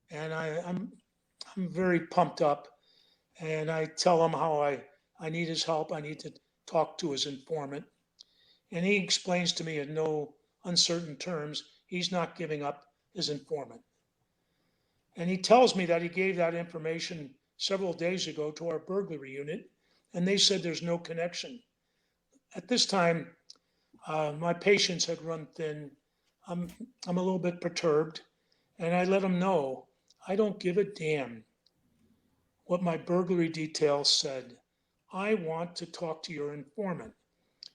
and I'm very pumped up, and I tell him how I need his help. I need to talk to his informant. And he explains to me in no uncertain terms he's not giving up his informant. And he tells me that he gave that information several days ago to our burglary unit, and they said there's no connection. At this time, my patience had run thin. I'm a little bit perturbed, and I let him know I don't give a damn what my burglary detail said. I want to talk to your informant.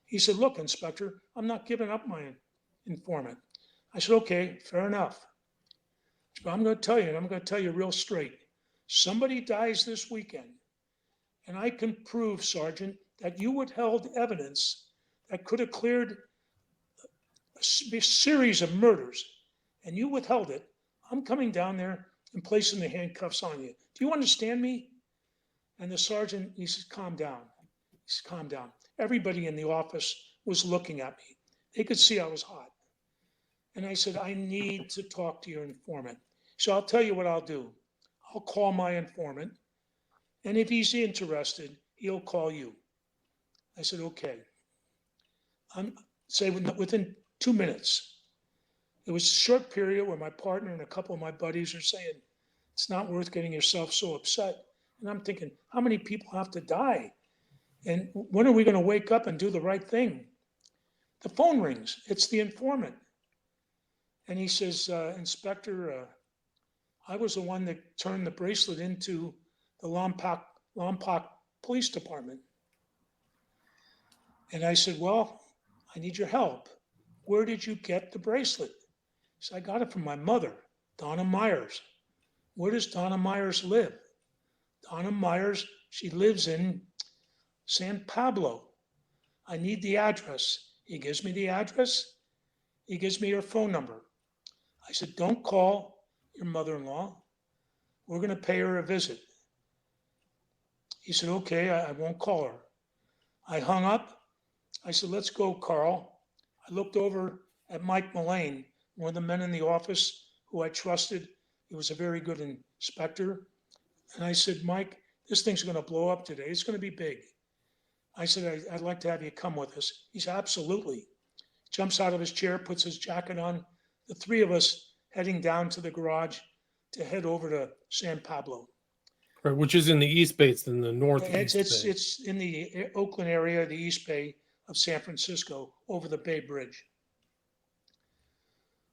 He said, look, Inspector, I'm not giving up my informant. I said, okay, fair enough. But I'm going to tell you, and I'm going to tell you real straight. Somebody dies this weekend, and I can prove, Sergeant, that you withheld evidence that could have cleared a series of murders, and you withheld it. I'm coming down there and placing the handcuffs on you. Do you understand me? And the sergeant, he says, calm down. He says, calm down. Everybody in the office was looking at me. They could see I was hot. And I said, I need to talk to your informant. So I'll tell you what I'll do. I'll call my informant, and if he's interested, he'll call you. I said, okay. I'm say within 2 minutes. It was a short period where my partner and a couple of my buddies are saying, it's not worth getting yourself so upset. And I'm thinking, how many people have to die? And when are we going to wake up and do the right thing? The phone rings. It's the informant. And he says, Inspector, I was the one that turned the bracelet into the Lompoc Police Department. And I said, well, I need your help. Where did you get the bracelet? He said, I got it from my mother, Donna Myers. Where does Donna Myers live? Donna Myers, she lives in San Pablo. I need the address. He gives me the address. He gives me her phone number. I said, don't call your mother-in-law. We're going to pay her a visit. He said, okay, I won't call her. I hung up. I said, let's go, Carl. I looked over at Mike Mullane, one of the men in the office who I trusted. He was a very good inspector. And I said, Mike, this thing's going to blow up today. It's going to be big. I said, I'd like to have you come with us. He said, absolutely. Jumps out of his chair, puts his jacket on. The three of us heading down to the garage to head over to San Pablo. Right, which is in the East Bay, it's in the Northeast. It's in the Oakland area, the East Bay of San Francisco, over the Bay Bridge.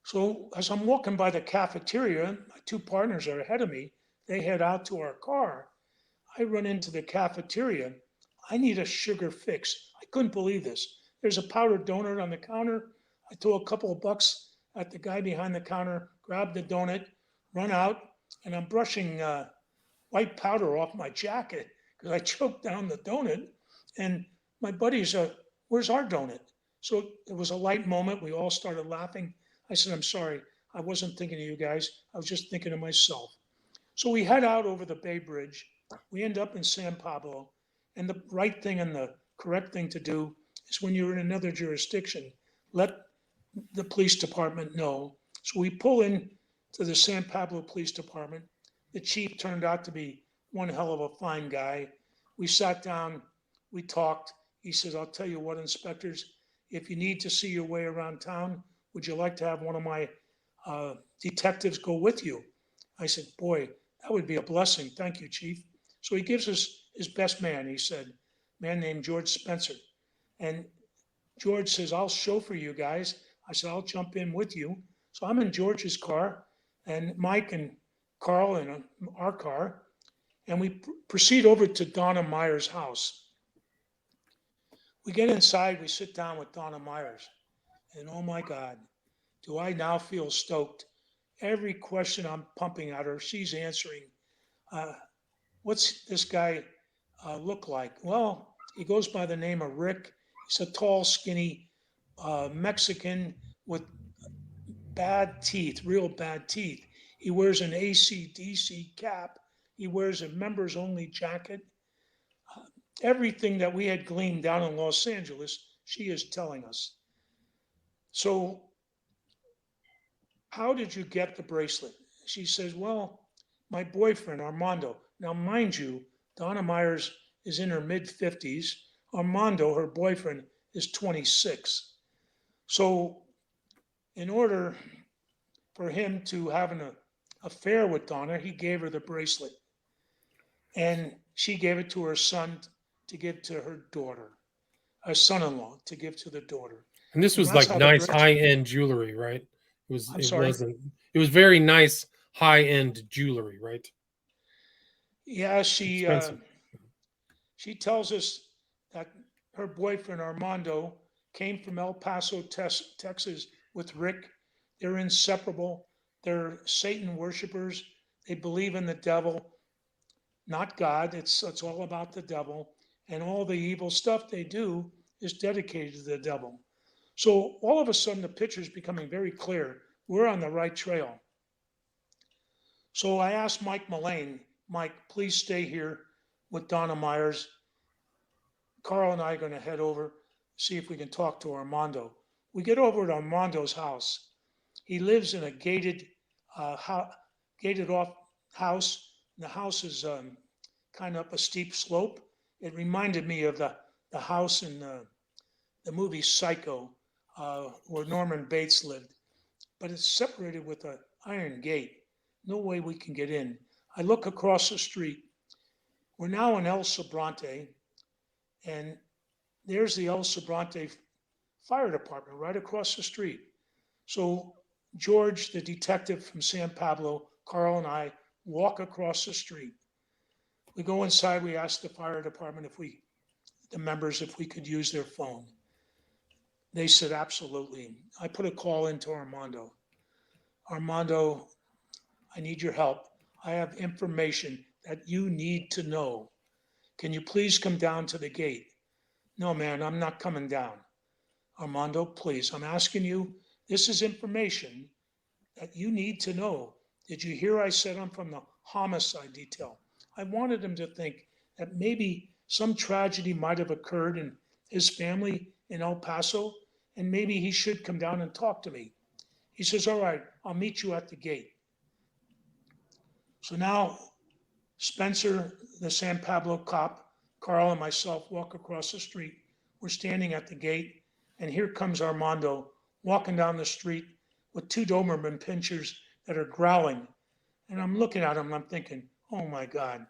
So as I'm walking by the cafeteria, my two partners are ahead of me. They head out to our car. I run into the cafeteria. I need a sugar fix. I couldn't believe this. There's a powdered donut on the counter. I throw a couple of bucks at the guy behind the counter, grab the donut, run out, and I'm brushing white powder off my jacket because I choked down the donut. And my buddies are, where's our donut? So it was a light moment. We all started laughing. I said, I'm sorry. I wasn't thinking of you guys. I was just thinking of myself. So we head out over the Bay Bridge. We end up in San Pablo. And the right thing and the correct thing to do is when you're in another jurisdiction, let the police department know. So we pull in to the San Pablo Police Department. The chief turned out to be one hell of a fine guy. We sat down, we talked. He says, I'll tell you what, inspectors, if you need to see your way around town, would you like to have one of my detectives go with you? I said, boy, that would be a blessing. Thank you, Chief. So he gives us his best man. He said, a man named George Spencer. And George says, I'll chauffeur you guys. I said, I'll jump in with you. So I'm in George's car, and Mike and Carl in our car, and we proceed over to Donna Myers' house. We get inside, we sit down with Donna Myers, and oh my God, do I now feel stoked. Every question I'm pumping at her, she's answering. What's this guy look like? Well, he goes by the name of Rick. He's a tall, skinny Mexican with bad teeth, real bad teeth. He wears an AC/DC cap. He wears a members only jacket. Everything that we had gleaned down in Los Angeles, she is telling us. So how did you get the bracelet? She says, well, my boyfriend, Armando. Now, mind you, Donna Myers is in her mid-50s. Armando, her boyfriend, is 26. So in order for him to have an affair with Donna, he gave her the bracelet. And she gave it to her son to give to her daughter, her son-in-law to give to the daughter. And this was like nice high-end jewelry, right? It was very nice high-end jewelry, right? Yeah, Expensive. she tells us that her boyfriend Armando came from El Paso, Texas with Rick. They're inseparable. They're Satan worshipers. They believe in the devil, not God. It's all about the devil, and all the evil stuff they do is dedicated to the devil. So all of a sudden, the picture is becoming very clear. We're on the right trail. So I asked Mike Mullane, Mike, please stay here with Donna Myers. Carl and I are going to head over, see if we can talk to Armando. We get over at Armando's house. He lives in a gated off house. The house is kind of up a steep slope. It reminded me of the house in the movie Psycho, where Norman Bates lived. But it's separated with an iron gate. No way we can get in. I look across the street. We're now in El Sobrante, and there's the El Sobrante Fire Department right across the street. So George, the detective from San Pablo, Carl, and I walk across the street. We go inside. We ask the fire department the members, if we could use their phone. They said absolutely. I put a call into Armando. Armando, I need your help. I have information that you need to know. Can you please come down to the gate? No, man, I'm not coming down. Armando, please, I'm asking you. This is information that you need to know. Did you hear I said I'm from the homicide detail? I wanted him to think that maybe some tragedy might have occurred in his family in El Paso, and maybe he should come down and talk to me. He says, all right, I'll meet you at the gate. So now Spencer, the San Pablo cop, Carl, and myself walk across the street. We're standing at the gate, and here comes Armando walking down the street with two Doberman pinschers that are growling. And I'm looking at him and I'm thinking, oh my God,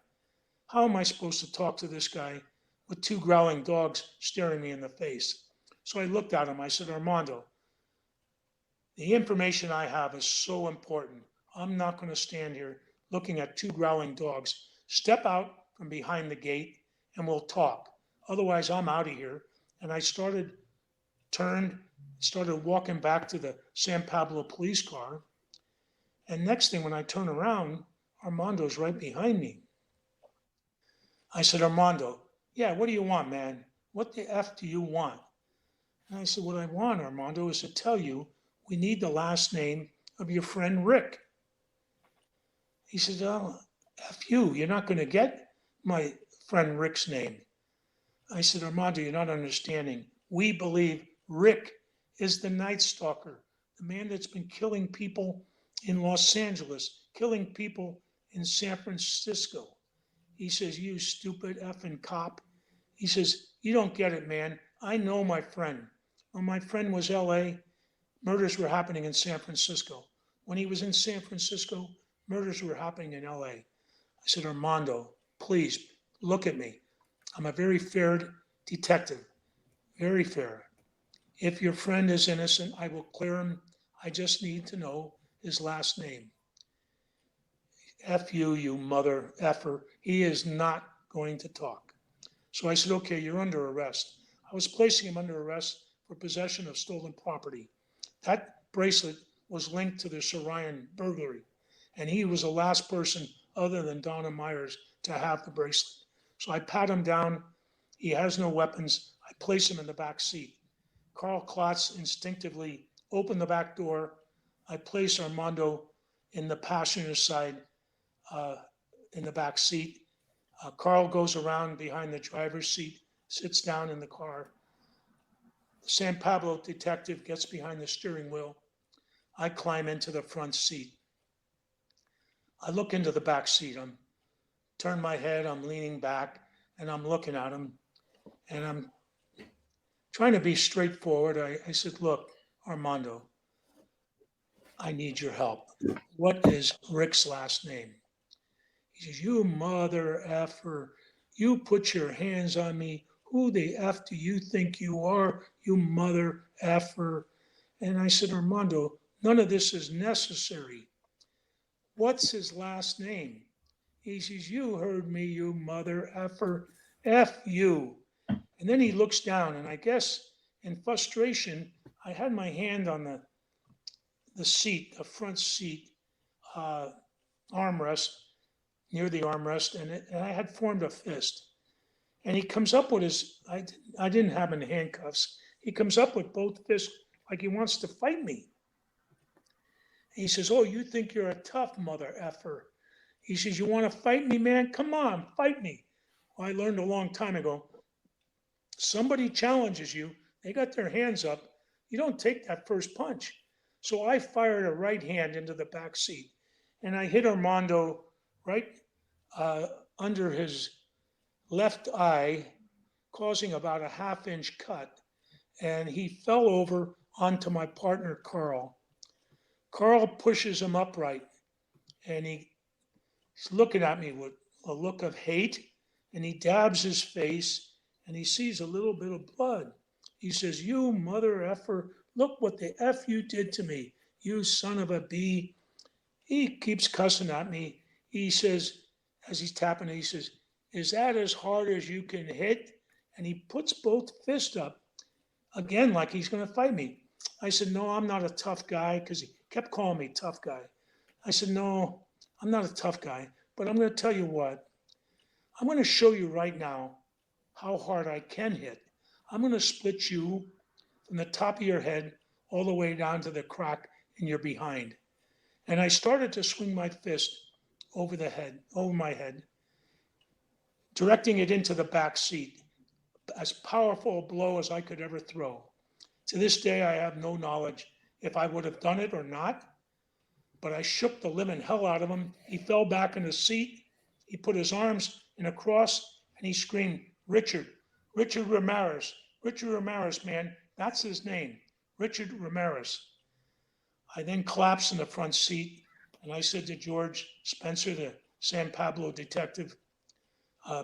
how am I supposed to talk to this guy with two growling dogs staring me in the face? So I looked at him. I said, Armando, the information I have is so important. I'm not going to stand here looking at two growling dogs. Step out from behind the gate and we'll talk. Otherwise, I'm out of here. And I started walking back to the San Pablo police car. And next thing, when I turn around, Armando's right behind me. I said, Armando, yeah, what do you want, man? What the F do you want? And I said, what I want, Armando, is to tell you we need the last name of your friend Rick. He said, oh, F you, you're not going to get my friend Rick's name. I said, Armando, you're not understanding. We believe Rick is the Night Stalker, the man that's been killing people in Los Angeles, killing people in San Francisco. He says, you stupid effing cop. He says, you don't get it, man. I know my friend. When my friend was LA, murders were happening in San Francisco. When he was in San Francisco, murders were happening in LA. I said, Armando, please look at me. I'm a very fair detective, very fair. If your friend is innocent, I will clear him. I just need to know his last name. F you, you mother effer. He is not going to talk. So I said, okay, you're under arrest. I was placing him under arrest for possession of stolen property. That bracelet was linked to the Sorian burglary, and he was the last person other than Donna Myers to have the bracelet. So I pat him down. He has no weapons. I place him in the back seat. Carl Klotz instinctively opened the back door. I place Armando in the passenger side in the back seat. Carl goes around behind the driver's seat, sits down in the car. The San Pablo detective gets behind the steering wheel. I climb into the front seat. I look into the back seat. I'm turn my head, I'm leaning back, and I'm looking at him, and I'm trying to be straightforward. I said, look, Armando, I need your help. What is Rick's last name? He says, you mother effer, you put your hands on me. Who the F do you think you are, you mother effer? And I said, Armando, none of this is necessary. what's his last name? He says, you heard me, you mother effer, F you. And then he looks down, and I guess in frustration, I had my hand on the seat, the front seat uh, armrest, near the armrest, and I had formed a fist. And he comes up with I didn't have him in handcuffs. He comes up with both fists like he wants to fight me. He says, oh, you think you're a tough mother effer. He says, you want to fight me, man? Come on, fight me. Well, I learned a long time ago, somebody challenges you, they got their hands up, you don't take that first punch. So I fired a right hand into the back seat, and I hit Armando right under his left eye, causing about a half-inch cut, and he fell over onto my partner, Carl. Carl pushes him upright, and he's looking at me with a look of hate, and he dabs his face, and he sees a little bit of blood. He says, you mother effer, look what the F you did to me, you son of a B. He keeps cussing at me. He says, as he's tapping it, he says, is that as hard as you can hit? And he puts both fists up again like he's going to fight me. I said, no, I'm not a tough guy, because he kept calling me tough guy. I said, no, I'm not a tough guy, but I'm going to tell you what. I'm going to show you right now how hard I can hit. I'm going to split you from the top of your head all the way down to the crack in your behind. And I started to swing my fist over my head, directing it into the back seat, as powerful a blow as I could ever throw. To this day, I have no knowledge if I would have done it or not, but I shook the living hell out of him. He fell back in his seat. He put his arms in a cross, and he screamed, Richard Ramirez, man, that's his name, Richard Ramirez. I then collapsed in the front seat, and I said to George Spencer, the San Pablo detective,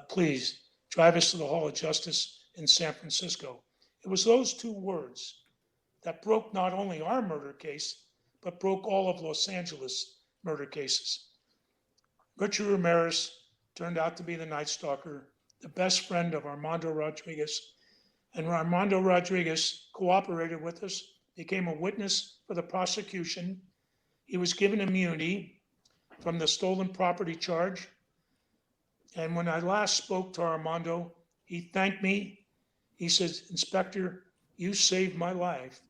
please drive us to the Hall of Justice in San Francisco. It was those two words that broke not only our murder case, but broke all of Los Angeles murder cases. Richard Ramirez turned out to be the Night Stalker, the best friend of Armando Rodriguez. And Armando Rodriguez cooperated with us, became a witness for the prosecution. He was given immunity from the stolen property charge. And when I last spoke to Armando, he thanked me. He says, Inspector, you saved my life.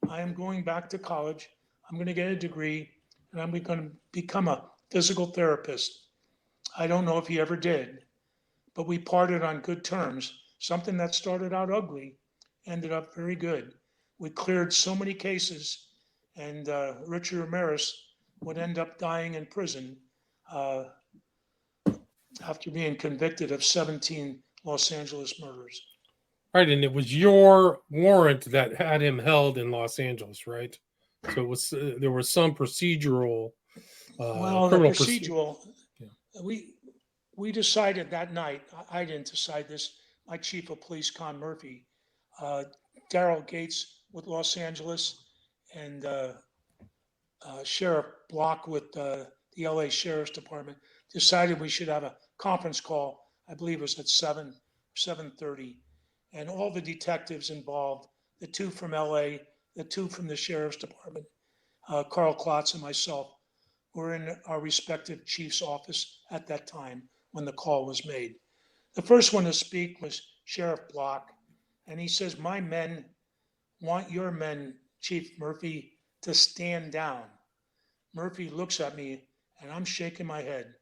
I am going back to college. I'm going to get a degree, and I'm going to become a physical therapist. I don't know if he ever did, but we parted on good terms. Something that started out ugly ended up very good. We cleared so many cases, and Richard Ramirez would end up dying in prison after being convicted of 17 Los Angeles murders. Right, and it was your warrant that had him held in Los Angeles, right? So it was there was some procedural. Well, the procedural. We decided that night. I didn't decide this. My chief of police, Con Murphy, Daryl Gates with Los Angeles, and Sheriff Block with the LA Sheriff's Department decided we should have a conference call. I believe it was at 7:30. And all the detectives involved, the two from LA, the two from the Sheriff's Department, Carl Klotz and myself, were in our respective chief's office at that time when the call was made. The first one to speak was Sheriff Block, and he says, my men want your men, Chief Murphy, to stand down. Murphy looks at me, and I'm shaking my head.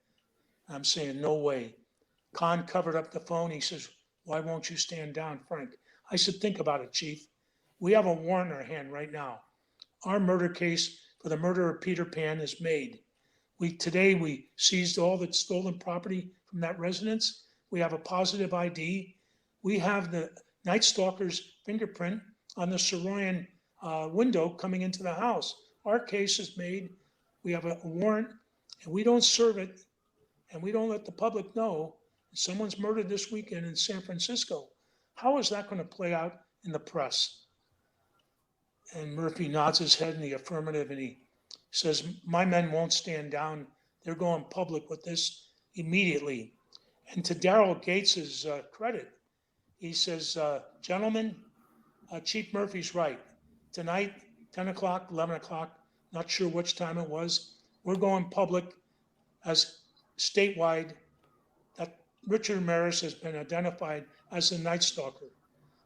I'm saying, no way. Con covered up the phone. He says, why won't you stand down, Frank? I said, think about it, Chief. We have a warrant in our hand right now. Our murder case for the murder of Peter Pan is made. Today we seized all the stolen property from that residence. We have a positive ID. We have the Night Stalker's fingerprint on the Soroyan window coming into the house. Our case is made. We have a warrant, and we don't serve it, and we don't let the public know someone's murdered this weekend in San Francisco. How is that going to play out in the press? And Murphy nods his head in the affirmative, and he says, my men won't stand down they're going public with this immediately. And to Daryl Gates's credit, he says, gentlemen, Chief Murphy's right. Tonight, 10 o'clock, 11 o'clock, not sure which time it was, we're going public as statewide that Richard Ramirez has been identified as the Night Stalker.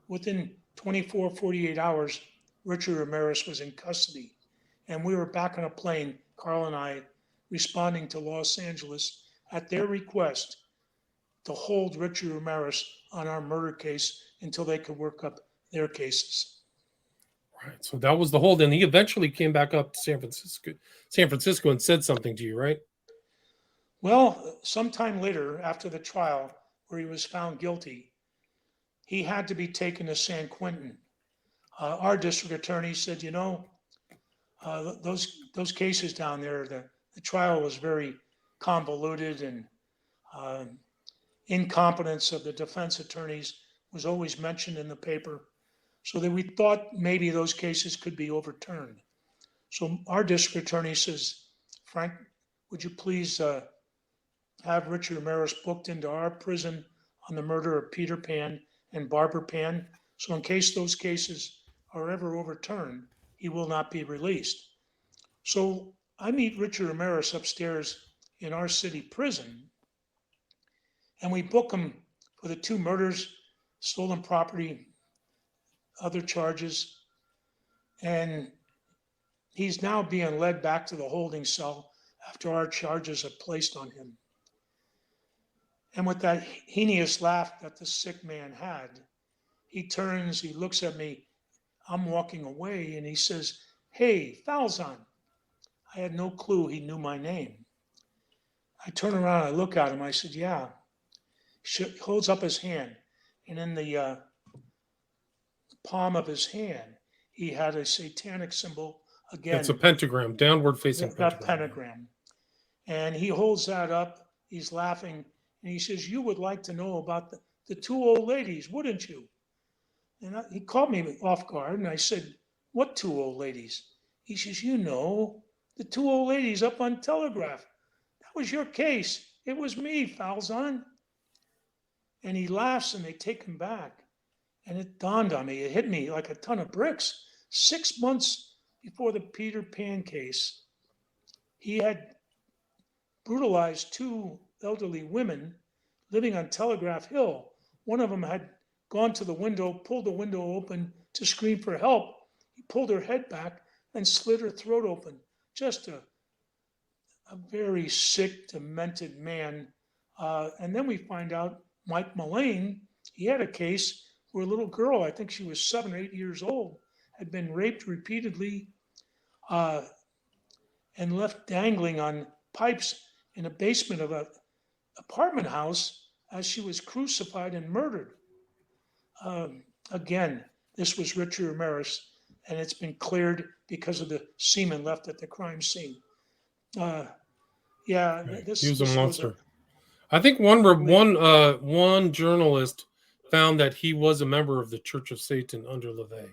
Within 24, 48 hours, Richard Ramirez was in custody. And we were back on a plane, Carl and I, responding to Los Angeles at their request to hold Richard Ramirez on our murder case until they could work up their cases. Right. So that was the hold. And he eventually came back up to San Francisco and said something to you, right? Well, sometime later, after the trial where he was found guilty, he had to be taken to San Quentin. Our district attorney said, those cases down there, the trial was very convoluted, and incompetence of the defense attorneys was always mentioned in the paper, so that we thought maybe those cases could be overturned. So our district attorney says, Frank, would you please have Richard Ramirez booked into our prison on the murder of Peter Pan and Barbara Pan, so in case those cases are ever overturned, he will not be released. So I meet Richard Ramirez upstairs in our city prison, and we book him for the 2 murders, stolen property, other charges, and he's now being led back to the holding cell after our charges are placed on him. And with that heinous laugh that the sick man had, he turns, he looks at me, I'm walking away, and he says, "Hey, Falzon." I had no clue he knew my name. I turn around, I look at him, I said, "Yeah." He holds up his hand, and in the palm of his hand, he had a satanic symbol again. It's a pentagram, downward facing that pentagram. And he holds that up, he's laughing, and he says, "You would like to know about the 2 old ladies, wouldn't you?" And he caught me off guard, and I said, "What 2 old ladies?" He says, the 2 old ladies up on Telegraph. That was your case. It was me, Falzon. And he laughs, and they take him back. And it dawned on me, it hit me like a ton of bricks. 6 months before the Peter Pan case, he had brutalized 2 elderly women living on Telegraph Hill. One of them had gone to the window, pulled the window open to scream for help. He pulled her head back and slit her throat open. Just a very sick, demented man. And then we find out Mike Mullane, he had a case where a little girl, I think she was 7 or 8 years old, had been raped repeatedly and left dangling on pipes in a basement of an apartment house as she was crucified and murdered. Again, this was Richard Ramirez, and it's been cleared because of the semen left at the crime scene. He was a monster. I think one journalist found that he was a member of the Church of Satan under LaVey.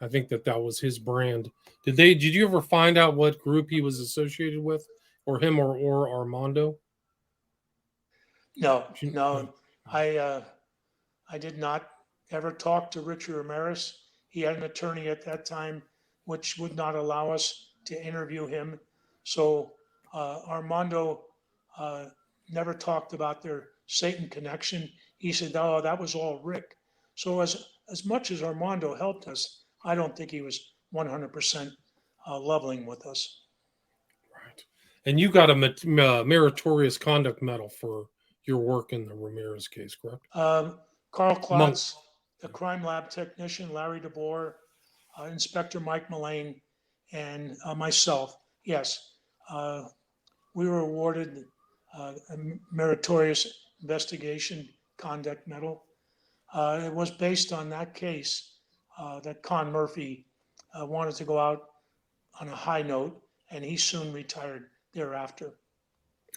I think that was his brand. Did you ever find out what group he was associated with, or him or Armando? No. I did not ever talk to Richard Ramirez. He had an attorney at that time, which would not allow us to interview him. So Armando never talked about their Satan connection. He said, "Oh, that was all Rick." So as much as Armando helped us, I don't think he was 100% leveling with us. Right. And you got a meritorious conduct medal for your work in the Ramirez case, correct? Carl Klotz, the crime lab technician, Larry DeBoer, Inspector Mike Mullane, and myself. Yes, we were awarded a meritorious investigation conduct medal. It was based on that case that Con Murphy wanted to go out on a high note, and he soon retired thereafter.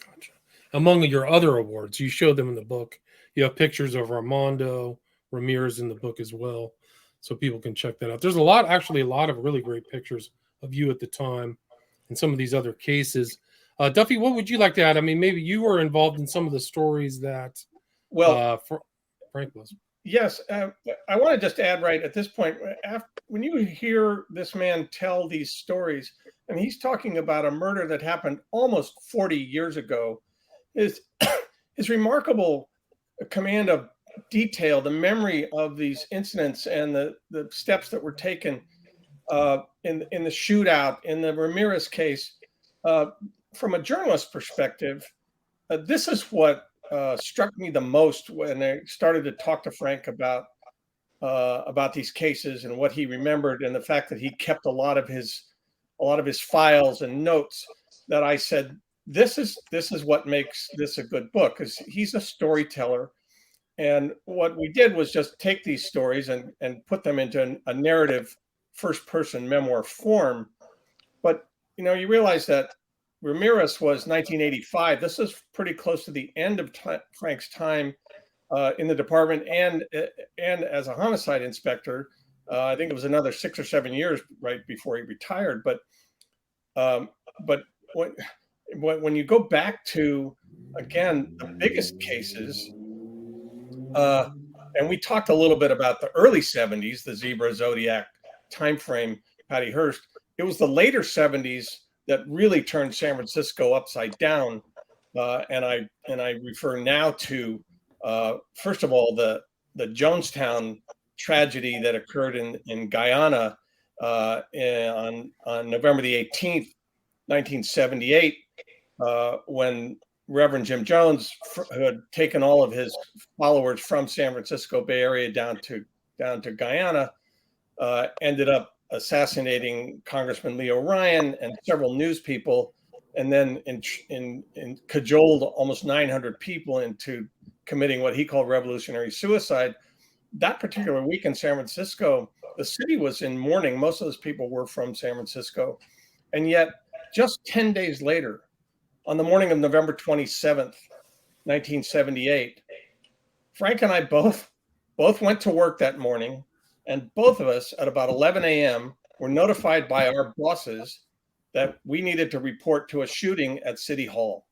Gotcha. Among your other awards, you showed them in the book. You have pictures of Armando Ramirez in the book as well, so people can check that out. There's a lot of really great pictures of you at the time and some of these other cases. Duffy, what would you like to add? I mean, maybe you were involved in some of the stories that Well, Frank was. yes, I want to just add right at this point, when you hear this man tell these stories, and he's talking about a murder that happened almost 40 years ago, his his remarkable command of detail, the memory of these incidents, and the steps that were taken in the shootout, in the Ramirez case, from a journalist perspective, this is what struck me the most when I started to talk to Frank about these cases and what he remembered, and the fact that he kept a lot of his files and notes. That I said, this is what makes this a good book, because he's a storyteller. And what we did was just take these stories and put them into a narrative first person memoir form. But you realize that Ramirez was 1985. This is pretty close to the end of Frank's time in the department and as a homicide inspector. I think it was another 6 or 7 years right before he retired. But when you go back to, again, the biggest cases, and we talked a little bit about the early 70s, the Zebra Zodiac timeframe, Patty Hearst. It was the later 70s that really turned San Francisco upside down. And I refer now to, first of all, the Jonestown tragedy that occurred in Guyana on November the 18th, 1978, when Reverend Jim Jones, who had taken all of his followers from San Francisco Bay Area down to Guyana, ended up assassinating Congressman Leo Ryan and several news people, and then cajoled almost 900 people into committing what he called revolutionary suicide. That particular week in San Francisco, the city was in mourning. Most of those people were from San Francisco. And yet, just 10 days later, on the morning of November 27th, 1978, Frank and I both went to work that morning, and both of us at about 11 a.m. were notified by our bosses that we needed to report to a shooting at City Hall.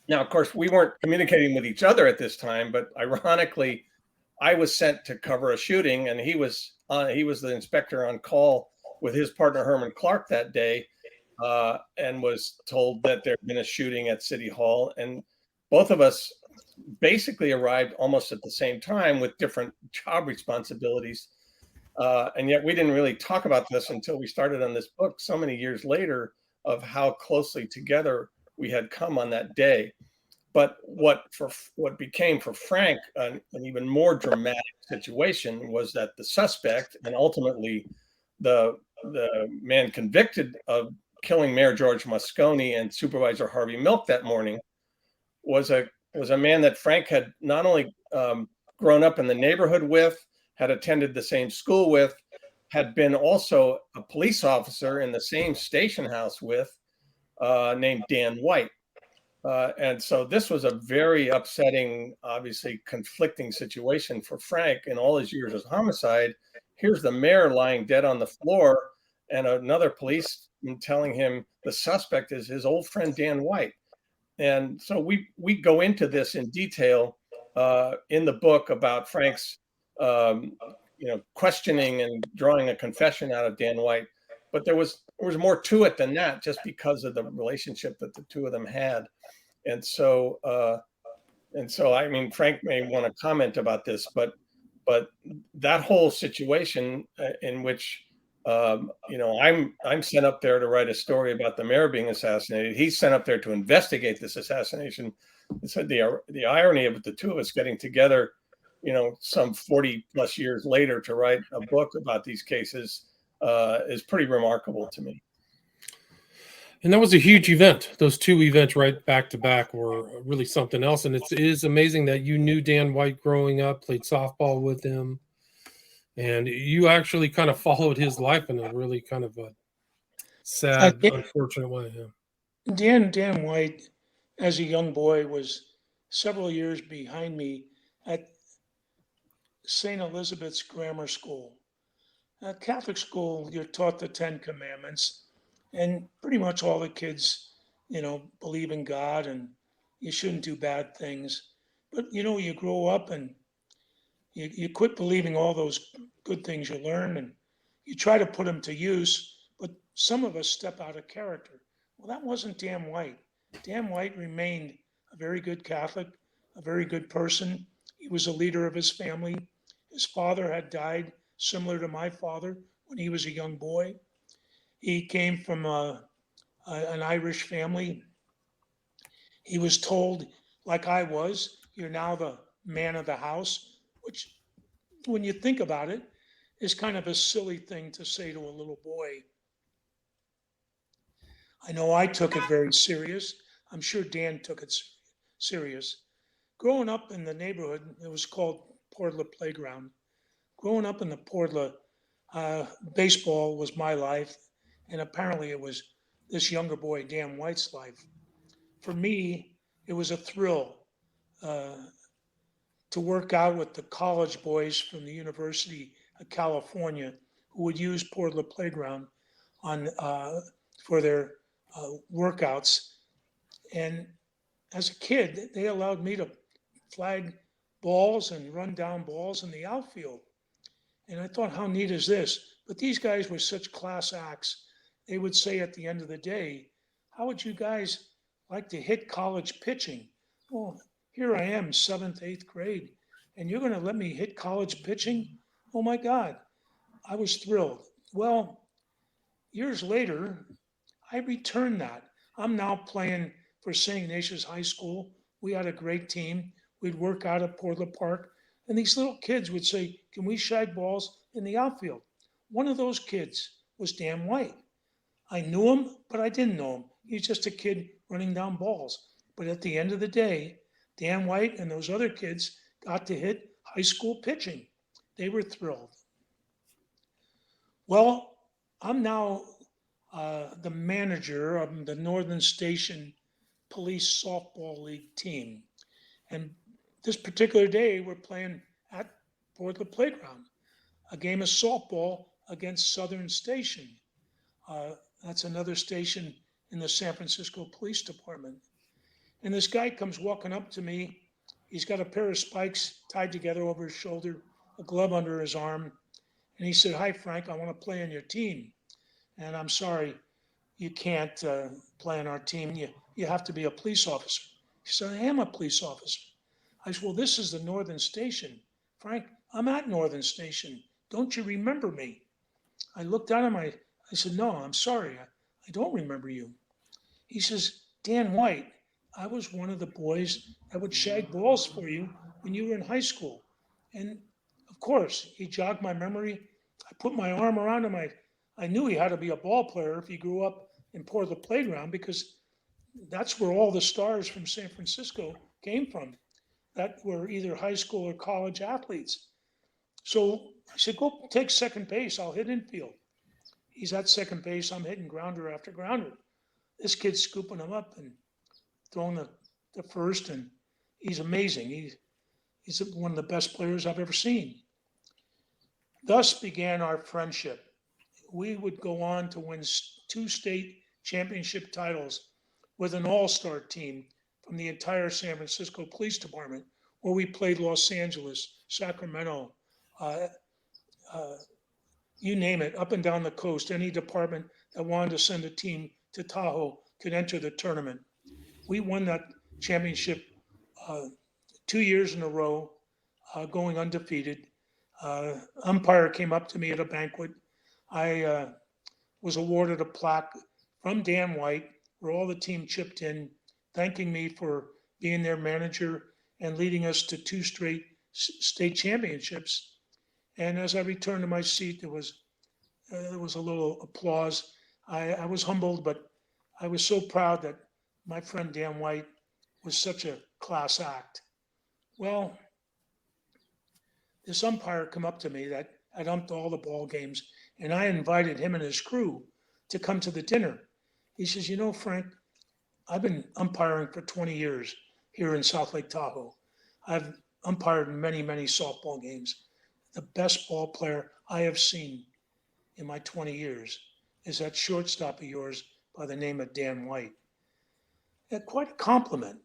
Now, of course, we weren't communicating with each other at this time, but ironically, I was sent to cover a shooting, and he was the inspector on call with his partner Herman Clark that day, and was told that there had been a shooting at City Hall. And both of us basically arrived almost at the same time with different job responsibilities. And yet we didn't really talk about this until we started on this book so many years later, of how closely together we had come on that day. But what became for Frank an even more dramatic situation was that the suspect, and ultimately the man convicted of killing Mayor George Moscone and Supervisor Harvey Milk that morning, was a man that Frank had not only grown up in the neighborhood with, had attended the same school with, had been also a police officer in the same station house with, named Dan White. And so this was a very upsetting, obviously conflicting situation for Frank in all his years as homicide. Here's the mayor lying dead on the floor, and another policeman telling him the suspect is his old friend Dan White. And so we go into this in detail in the book about Frank's questioning and drawing a confession out of Dan White. But there was more to it than that, just because of the relationship that the two of them had. And so I mean, Frank may want to comment about this, but that whole situation in which I'm sent up there to write a story about the mayor being assassinated. He's sent up there to investigate this assassination. It said the irony of the two of us getting together, some 40 plus years later to write a book about these cases is pretty remarkable to me. And that was a huge event. Those two events right back to back were really something else. And it is amazing that you knew Dan White growing up, played softball with him, and you actually kind of followed his life in a really kind of a sad, unfortunate way. Yeah. Dan White, as a young boy, was several years behind me at St. Elizabeth's Grammar School. At Catholic school, you're taught the Ten Commandments, and pretty much all the kids believe in God and you shouldn't do bad things. But, you grow up and you quit believing all those good things you learn and you try to put them to use. But some of us step out of character. Well, that wasn't Dan White. Dan White remained a very good Catholic, a very good person. He was a leader of his family. His father had died similar to my father when he was a young boy. He came from an Irish family. He was told, like I was, you're now the man of the house, which, when you think about it, is kind of a silly thing to say to a little boy. I know I took it very serious. I'm sure Dan took it serious. Growing up in the neighborhood, it was called Portla Playground. Growing up in the Portla, baseball was my life, and apparently it was this younger boy, Dan White's life. For me, it was a thrill uh, to work out with the college boys from the University of California who would use Portla Playground on for their workouts. And as a kid, they allowed me to flag balls and run down balls in the outfield. And I thought, how neat is this? But these guys were such class acts. They would say at the end of the day, how would you guys like to hit college pitching? Well, here I am, seventh, eighth grade, and you're going to let me hit college pitching? Oh my God, I was thrilled. Well, years later, I returned that. I'm now playing for St. Ignatius High School. We had a great team. We'd work out at Portland Park, and these little kids would say, can we shag balls in the outfield? One of those kids was Dan White. I knew him, but I didn't know him. He's just a kid running down balls. But at the end of the day, Dan White and those other kids got to hit high school pitching. They were thrilled. Well, I'm now the manager of the Northern Station Police Softball League team. And this particular day, we're playing at Portland Playground, a game of softball against Southern Station. That's another station in the San Francisco Police Department. And this guy comes walking up to me. He's got a pair of spikes tied together over his shoulder, a glove under his arm. And he said, hi, Frank, I want to play on your team. And I'm sorry, you can't play on our team. You have to be a police officer. He said, I am a police officer. I said, well, this is the Northern Station. Frank, I'm at Northern Station. Don't you remember me? I looked down at I said, no, I'm sorry. I don't remember you. He says, Dan White, I was one of the boys that would shag balls for you when you were in high school. And of course, he jogged my memory. I put my arm around him. I knew he had to be a ball player if he grew up in Portland Playground because that's where all the stars from San Francisco came from that were either high school or college athletes. So I said, go take second base. I'll hit infield. He's at second base. I'm hitting grounder after grounder. This kid's scooping him up and throwing the first, and he's amazing. He's one of the best players I've ever seen. Thus began our friendship. We would go on to win 2 state championship titles with an all-star team from the entire San Francisco Police Department, where we played Los Angeles, Sacramento, you name it, up and down the coast. Any department that wanted to send a team to Tahoe could enter the tournament. We won that championship 2 years in a row, going undefeated. Umpire came up to me at a banquet. I was awarded a plaque from Dan White, where all the team chipped in, thanking me for being their manager and leading us to 2 straight state championships. And as I returned to my seat, there was a little applause. I was humbled, but I was so proud that my friend Dan White was such a class act. Well, this umpire come up to me that had umped all the ball games, and I invited him and his crew to come to the dinner. He says, you know, Frank, I've been umpiring for 20 years here in South Lake Tahoe. I've umpired many, many softball games. The best ball player I have seen in my 20 years is that shortstop of yours by the name of Dan White. Quite a compliment.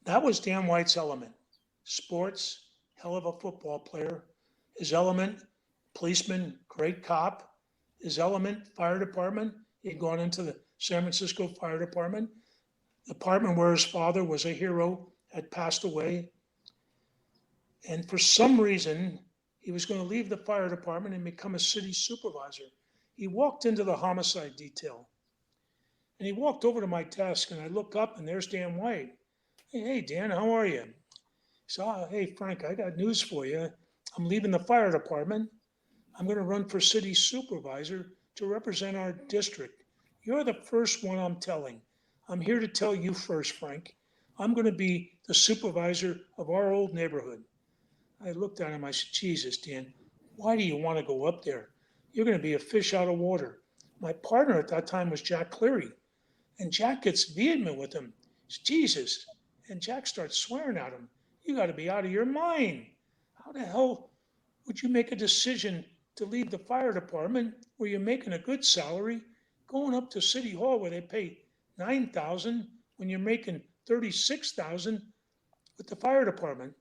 That was Dan White's element. Sports, hell of a football player. His element, policeman, great cop. His element, fire department. He'd gone into the San Francisco Fire Department, the department where his father was a hero, had passed away. And for some reason, he was going to leave the fire department and become a city supervisor. He walked into the homicide detail. And he walked over to my desk, and I look up, and there's Dan White. Hey, Dan, how are you? He said, oh, hey, Frank, I got news for you. I'm leaving the fire department. I'm going to run for city supervisor to represent our district. You're the first one I'm telling. I'm here to tell you first, Frank. I'm going to be the supervisor of our old neighborhood. I looked at him. I said, Jesus, Dan, why do you want to go up there? You're going to be a fish out of water. My partner at that time was Jack Cleary. And Jack gets vehement with him. He says, Jesus. And Jack starts swearing at him. You got to be out of your mind. How the hell would you make a decision to leave the fire department where you're making a good salary, going up to City Hall where they pay $9,000 when you're making $36,000 with the fire department?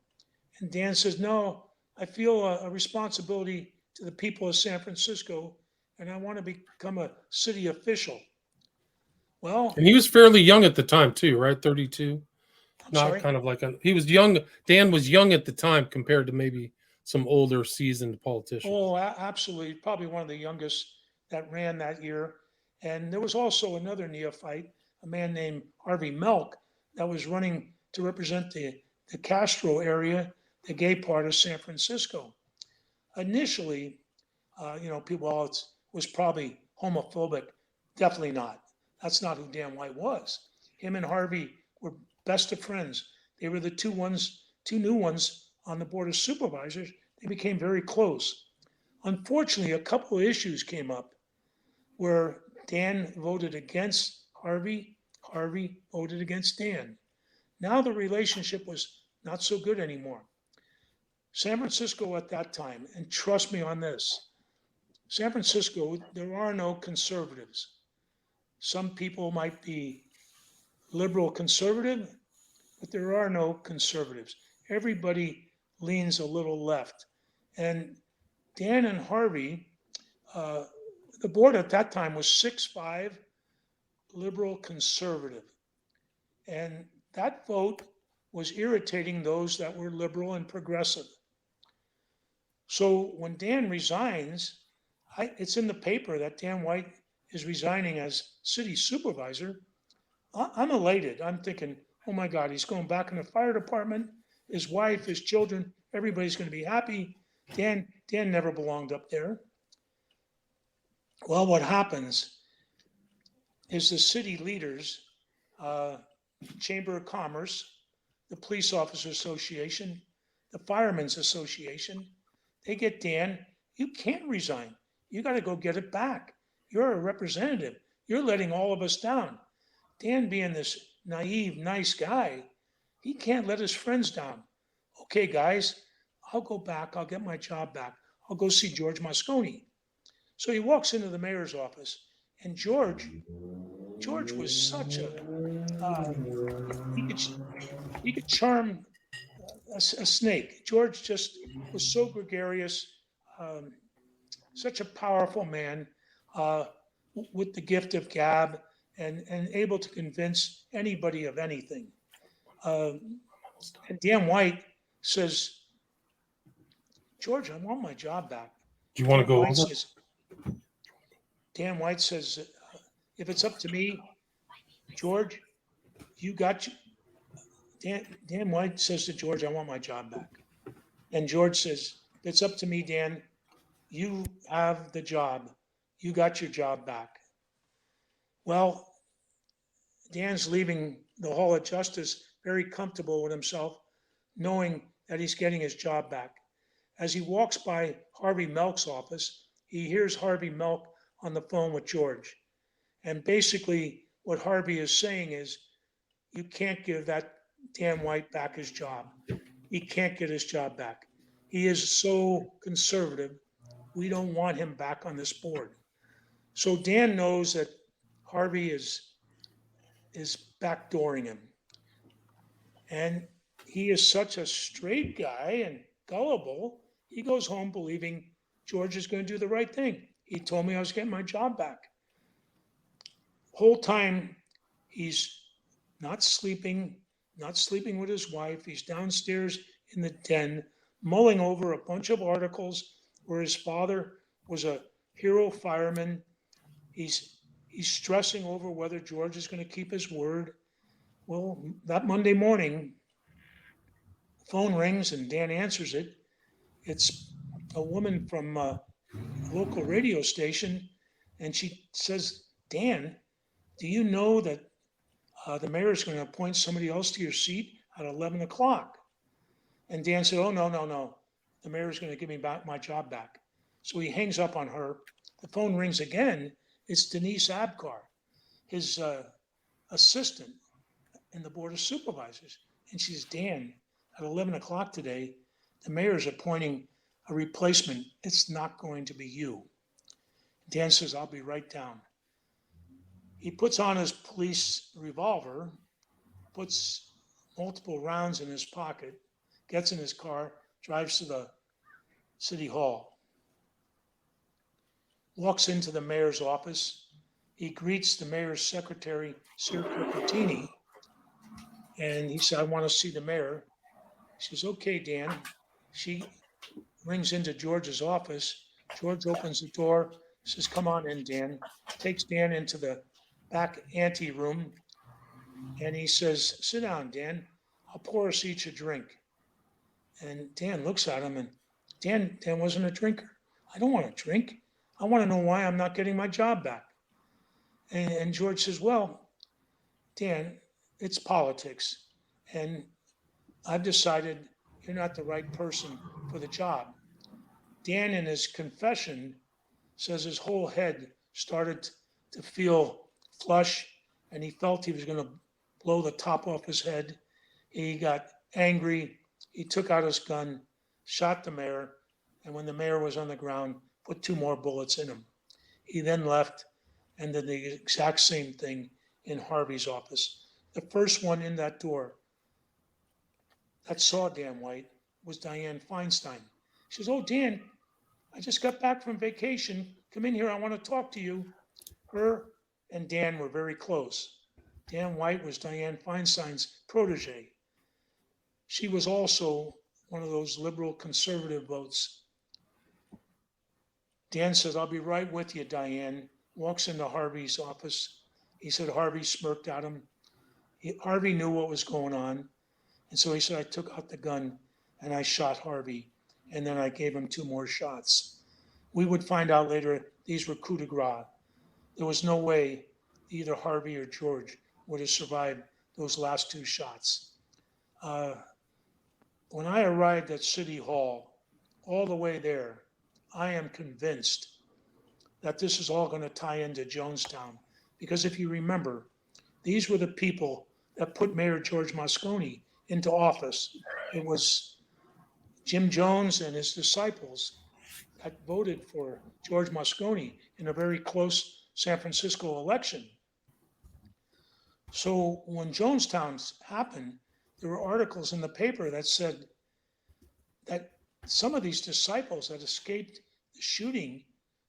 And Dan says, no, I feel a responsibility to the people of San Francisco, and I want to become a city official. Well, and he was fairly young at the time too, right? 32. I'm Not sorry. kind of like he was young. Dan was young at the time compared to maybe some older seasoned politicians. Oh, absolutely. Probably one of the youngest that ran that year. And there was also another neophyte, a man named Harvey Milk, that was running to represent the Castro area, the gay part of San Francisco. Initially, people, well, it was probably homophobic. Definitely not. That's not who Dan White was. Him and Harvey were best of friends. They were the two new ones on the Board of Supervisors. They became very close. Unfortunately, a couple of issues came up where Dan voted against Harvey. Harvey voted against Dan. Now the relationship was not so good anymore. San Francisco at that time, and trust me on this, San Francisco, there are no conservatives. Some people might be liberal conservative, but there are no conservatives. Everybody leans a little left. And Dan and Harvey, the board at that time was 6-5 liberal conservative. And that vote was irritating those that were liberal and progressive. So when Dan resigns, it's in the paper that Dan White is resigning as city supervisor. I'm elated. I'm thinking, oh my God, he's going back in the fire department. His wife, his children, everybody's going to be happy. Dan never belonged up there. Well, what happens is the city leaders, Chamber of Commerce, the Police Officers Association, the Firemen's Association, they get Dan, you can't resign. You got to go get it back. You're a representative. You're letting all of us down. Dan, being this naive, nice guy, he can't let his friends down. Okay, guys, I'll go back. I'll get my job back. I'll go see George Moscone. So he walks into the mayor's office, and George was such a, he could charm a snake. George just was so gregarious, such a powerful man with the gift of gab and able to convince anybody of anything. And Dan White says, George, I want my job back. Do you want to go over? Dan White says, if it's up to me, George, you got you. Dan White says to George, I want my job back. And George says, if it's up to me, Dan, you have the job. You got your job back. Well, Dan's leaving the Hall of Justice very comfortable with himself, knowing that he's getting his job back. As he walks by Harvey Milk's office, he hears Harvey Milk on the phone with George. And basically what Harvey is saying is, you can't give that Dan White back his job. He can't get his job back. He is so conservative. We don't want him back on this board. So Dan knows that Harvey is is backdooring him. And he is such a straight guy and gullible. He goes home believing George is going to do the right thing. He told me I was getting my job back. Whole time he's not sleeping with his wife. He's downstairs in the den mulling over a bunch of articles where his father was a hero fireman. He's stressing over whether George is going to keep his word. Well, that Monday morning, the phone rings and Dan answers it. It's a woman from a local radio station, and she says, Dan, do you know that the mayor is going to appoint somebody else to your seat at 11 o'clock? And Dan said, oh, no. The mayor is going to give me back my job back. So he hangs up on her. The phone rings again. It's Denise Abkar, his assistant in the Board of Supervisors. And she says, Dan, at 11 o'clock today, the mayor is appointing a replacement. It's not going to be you. Dan says, I'll be right down. He puts on his police revolver, puts multiple rounds in his pocket, gets in his car, drives to the city hall, walks into the mayor's office. He greets the mayor's secretary, Sir Cupertini, and he said, I want to see the mayor. She says, okay, Dan. She rings into George's office. George opens the door, says, come on in, Dan. Takes Dan into the back ante room, and he says, sit down, Dan. I'll pour us each a drink. And Dan looks at him, and Dan wasn't a drinker. I don't want to drink. I want to know why I'm not getting my job back. And George says, well, Dan, it's politics, and I've decided you're not the right person for the job. Dan, in his confession, says his whole head started to feel flush, and he felt he was going to blow the top off his head. He got angry. He took out his gun, shot the mayor, and when the mayor was on the ground, put 2 more bullets in him. He then left and did the exact same thing in Harvey's office. The first one in that door that saw Dan White was Dianne Feinstein. She says, oh, Dan, I just got back from vacation. Come in here. I want to talk to you. Her and Dan were very close. Dan White was Dianne Feinstein's protege. She was also one of those liberal conservative votes. Dan says, I'll be right with you, Dianne. Walks into Harvey's office. He said, Harvey smirked at him. Harvey knew what was going on. And so he said, I took out the gun and I shot Harvey. And then I gave him 2 more shots. We would find out later these were coup de grace. There was no way either Harvey or George would have survived those last 2 shots. When I arrived at City Hall, all the way there, I am convinced that this is all going to tie into Jonestown. Because if you remember, these were the people that put Mayor George Moscone into office. It was Jim Jones and his disciples that voted for George Moscone in a very close San Francisco election. So when Jonestown happened, there were articles in the paper that said that some of these disciples that escaped the shooting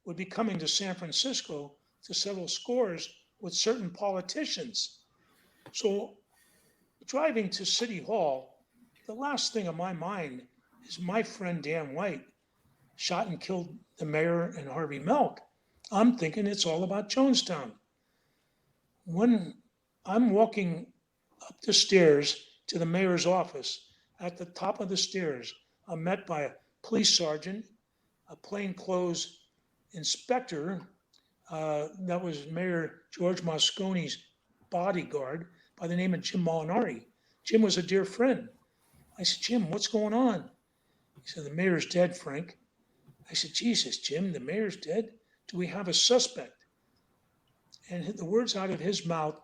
would be coming to San Francisco to settle scores with certain politicians. So driving to City Hall, the last thing on my mind is my friend Dan White shot and killed the mayor and Harvey Milk. I'm thinking it's all about Jonestown. When I'm walking up the stairs to the mayor's office, at the top of the stairs, I'm met by a police sergeant, a plainclothes inspector that was Mayor George Moscone's bodyguard by the name of Jim Molinari. Jim was a dear friend. I said, Jim, what's going on? He said, the mayor's dead, Frank. I said, Jesus, Jim, the mayor's dead? Do we have a suspect? And the words out of his mouth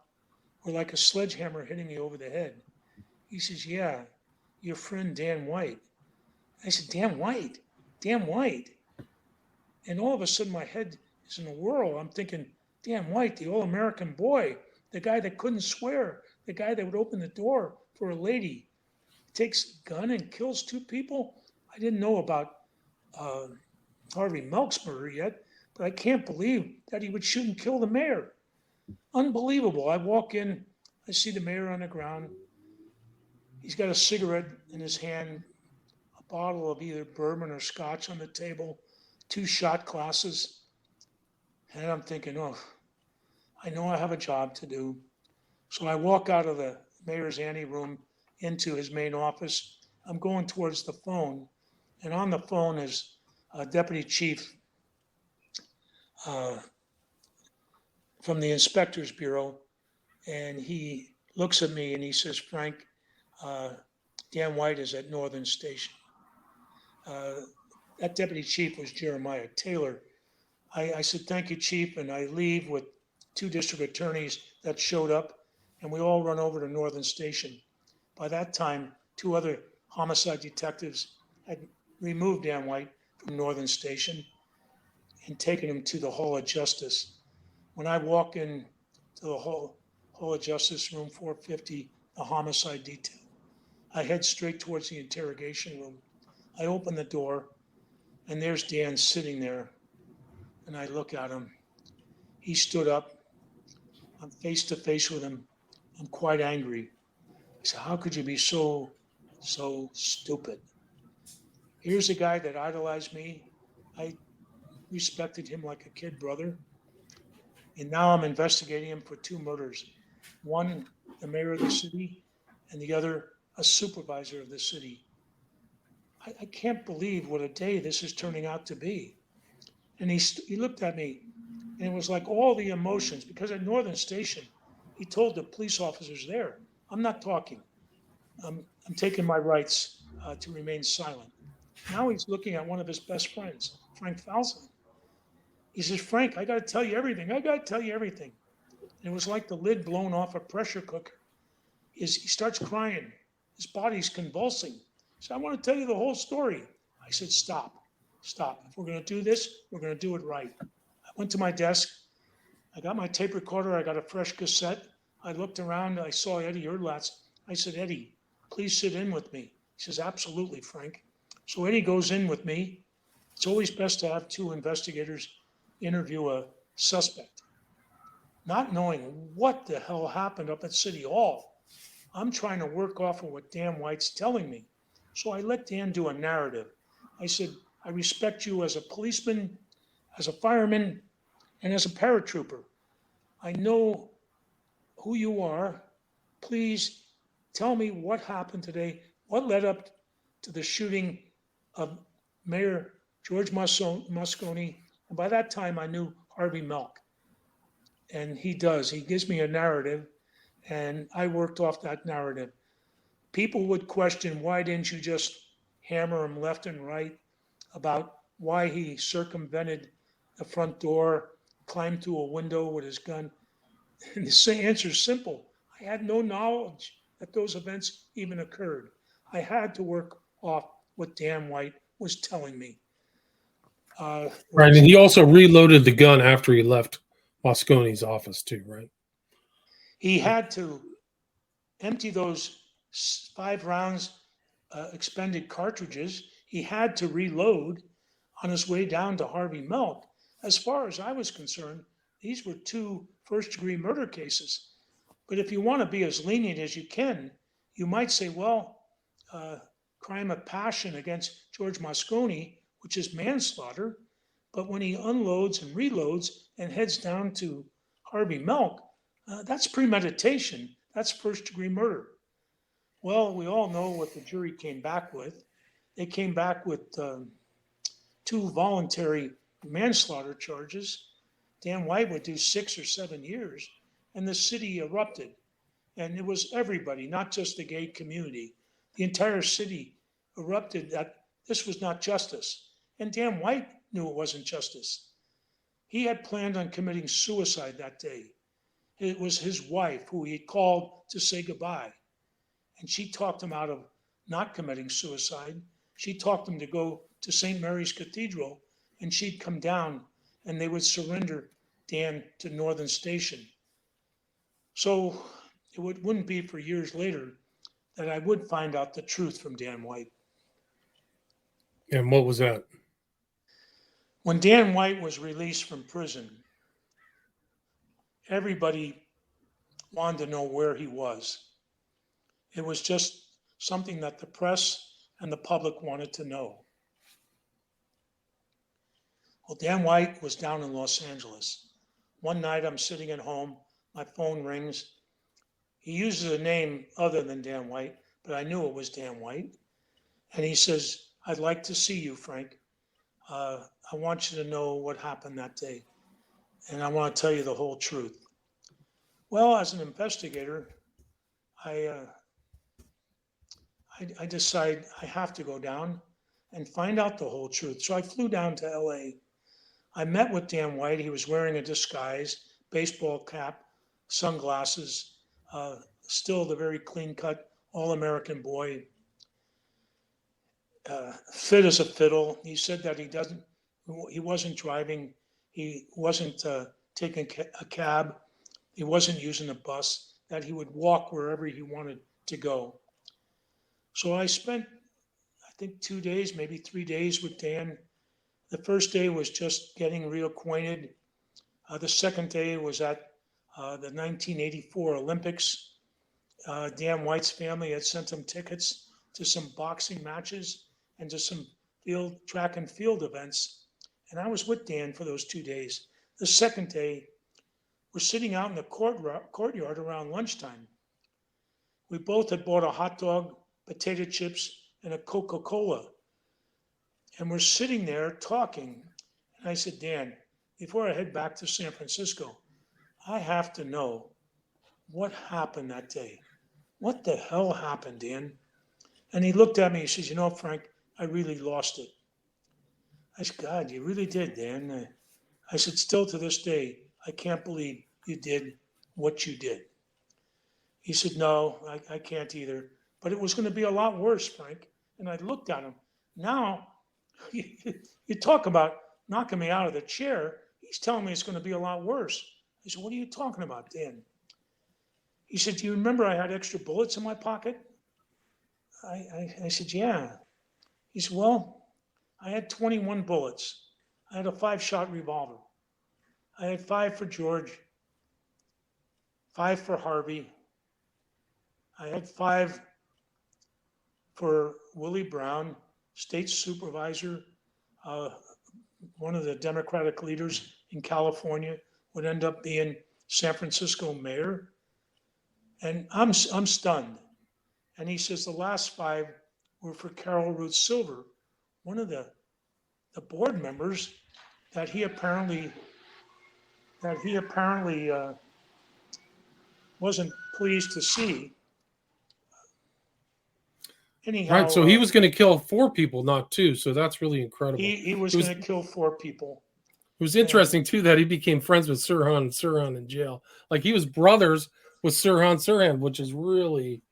were like a sledgehammer hitting me over the head. He says, yeah, your friend Dan White. I said, Dan White? Dan White? And all of a sudden my head is in a whirl. I'm thinking, Dan White, the all-American boy the guy that couldn't swear, the guy that would open the door for a lady, takes a gun and kills 2 people. I didn't know about Harvey Milk's murder yet, but I can't believe that he would shoot and kill the mayor. Unbelievable. I walk in, I see the mayor on the ground. He's got a cigarette in his hand, a bottle of either bourbon or scotch on the table, 2 shot glasses. And I'm thinking, oh, I know I have a job to do. So I walk out of the mayor's anteroom into his main office. I'm going towards the phone, and on the phone is a deputy chief from the Inspectors Bureau, and he looks at me and he says, Frank, Dan White is at Northern Station. That deputy chief was Jeremiah Taylor. I said, thank you, chief, and I leave with 2 district attorneys that showed up, and we all run over to Northern Station. By that time, 2 other homicide detectives had removed Dan White from Northern Station and taken him to the Hall of Justice. When I walk in to the Hall of Justice, room 450, the homicide detail, I head straight towards the interrogation room. I open the door, and there's Dan sitting there, and I look at him. He stood up. I'm face to face with him. I'm quite angry. I said, how could you be so stupid? Here's a guy that idolized me. I respected him like a kid brother. And now I'm investigating him for 2 murders. One, the mayor of the city, and the other, a supervisor of the city. I can't believe what a day this is turning out to be. And he looked at me, and it was like all the emotions, because at Northern Station, he told the police officers there, I'm not talking. I'm taking my rights to remain silent. Now he's looking at one of his best friends, Frank Falzon. He says, Frank, I got to tell you everything. I got to tell you everything. And it was like the lid blown off a pressure cooker. He starts crying. His body's convulsing. He said, I want to tell you the whole story. I said, stop. If we're going to do this, we're going to do it right. I went to my desk. I got my tape recorder. I got a fresh cassette. I looked around. I saw Eddie Erdlatz. I said, Eddie, please sit in with me. He says, absolutely, Frank. So Eddie goes in with me. It's always best to have 2 investigators interview a suspect. Not knowing what the hell happened up at City Hall, I'm trying to work off of what Dan White's telling me. So I let Dan do a narrative. I said, I respect you as a policeman, as a fireman, and as a paratrooper. I know who you are. Please tell me what happened today, what led up to the shooting of Mayor George Moscone. And by that time, I knew Harvey Milk. And he gives me a narrative, and I worked off that narrative. People would question, why didn't you just hammer him left and right about why he circumvented the front door, climbed through a window with his gun? And the answer is simple. I had no knowledge that those events even occurred. I had to work off what Dan White was telling me. Right, and he also reloaded the gun after he left Moscone's office too, right? He had to empty those 5 rounds expended cartridges. He had to reload on his way down to Harvey Milk. As far as I was concerned, these were 2 first-degree murder cases. But if you want to be as lenient as you can, you might say, well, crime of passion against George Moscone, which is manslaughter. But when he unloads and reloads and heads down to Harvey Milk, that's premeditation. That's first-degree murder. Well, we all know what the jury came back with. They came back with 2 voluntary manslaughter charges. Dan White would do 6 or 7 years, and the city erupted. And it was everybody, not just the gay community. The entire city erupted that this was not justice. And Dan White knew it wasn't justice. He had planned on committing suicide that day. It was his wife who he had called to say goodbye. And she talked him out of not committing suicide. She talked him to go to St. Mary's Cathedral, and she'd come down and they would surrender Dan to Northern Station. So wouldn't be for years later that I would find out the truth from Dan White. And what was that? When Dan White was released from prison, everybody wanted to know where he was. It was just something that the press and the public wanted to know. Well, Dan White was down in Los Angeles. One night I'm sitting at home, my phone rings. He uses a name other than Dan White, but I knew it was Dan White. And he says, "I'd like to see you, Frank. I want you to know what happened that day. And I want to tell you the whole truth." Well, as an investigator, I decide I have to go down and find out the whole truth. So I flew down to LA. I met with Dan White. He was wearing a disguise, baseball cap, sunglasses, still the very clean-cut, all-American boy, fit as a fiddle. He said that he wasn't driving, he wasn't taking a cab, he wasn't using a bus, that he would walk wherever he wanted to go. So I spent, I think, 2 days, maybe 3 days with Dan. The first day was just getting reacquainted. The second day was at the 1984 Olympics. Dan White's family had sent him tickets to some boxing matches and to some track and field events. And I was with Dan for those 2 days. The second day, we're sitting out in the courtyard around lunchtime. We both had bought a hot dog, potato chips, and a Coca-Cola. And we're sitting there talking. And I said, "Dan, before I head back to San Francisco, I have to know what happened that day. What the hell happened, Dan?" And he looked at me, he says, "You know, Frank, I really lost it." I said, "God, you really did, Dan." I said, "Still to this day, I can't believe you did what you did." He said, "No, I can't either. But it was going to be a lot worse, Frank." And I looked at him. Now, you talk about knocking me out of the chair. He's telling me it's going to be a lot worse. I said, "What are you talking about, Dan?" He said, "Do you remember I had extra bullets in my pocket?" I said, "Yeah." He said, "Well, I had 21 bullets. I had a 5-shot revolver. I had 5 for George, 5 for Harvey. I had 5 for Willie Brown, state supervisor, one of the Democratic leaders in California, would end up being San Francisco mayor." And I'm stunned. And he says the last 5 were for Carol Ruth Silver, one of the board members that he apparently wasn't pleased to see. Anyhow, Right. So he was going to kill 4 people, not 2. So that's really incredible. he was going to kill 4 people. It was interesting, too, that he became friends with Sirhan and Sirhan in jail. Like, he was brothers with Sirhan, which is really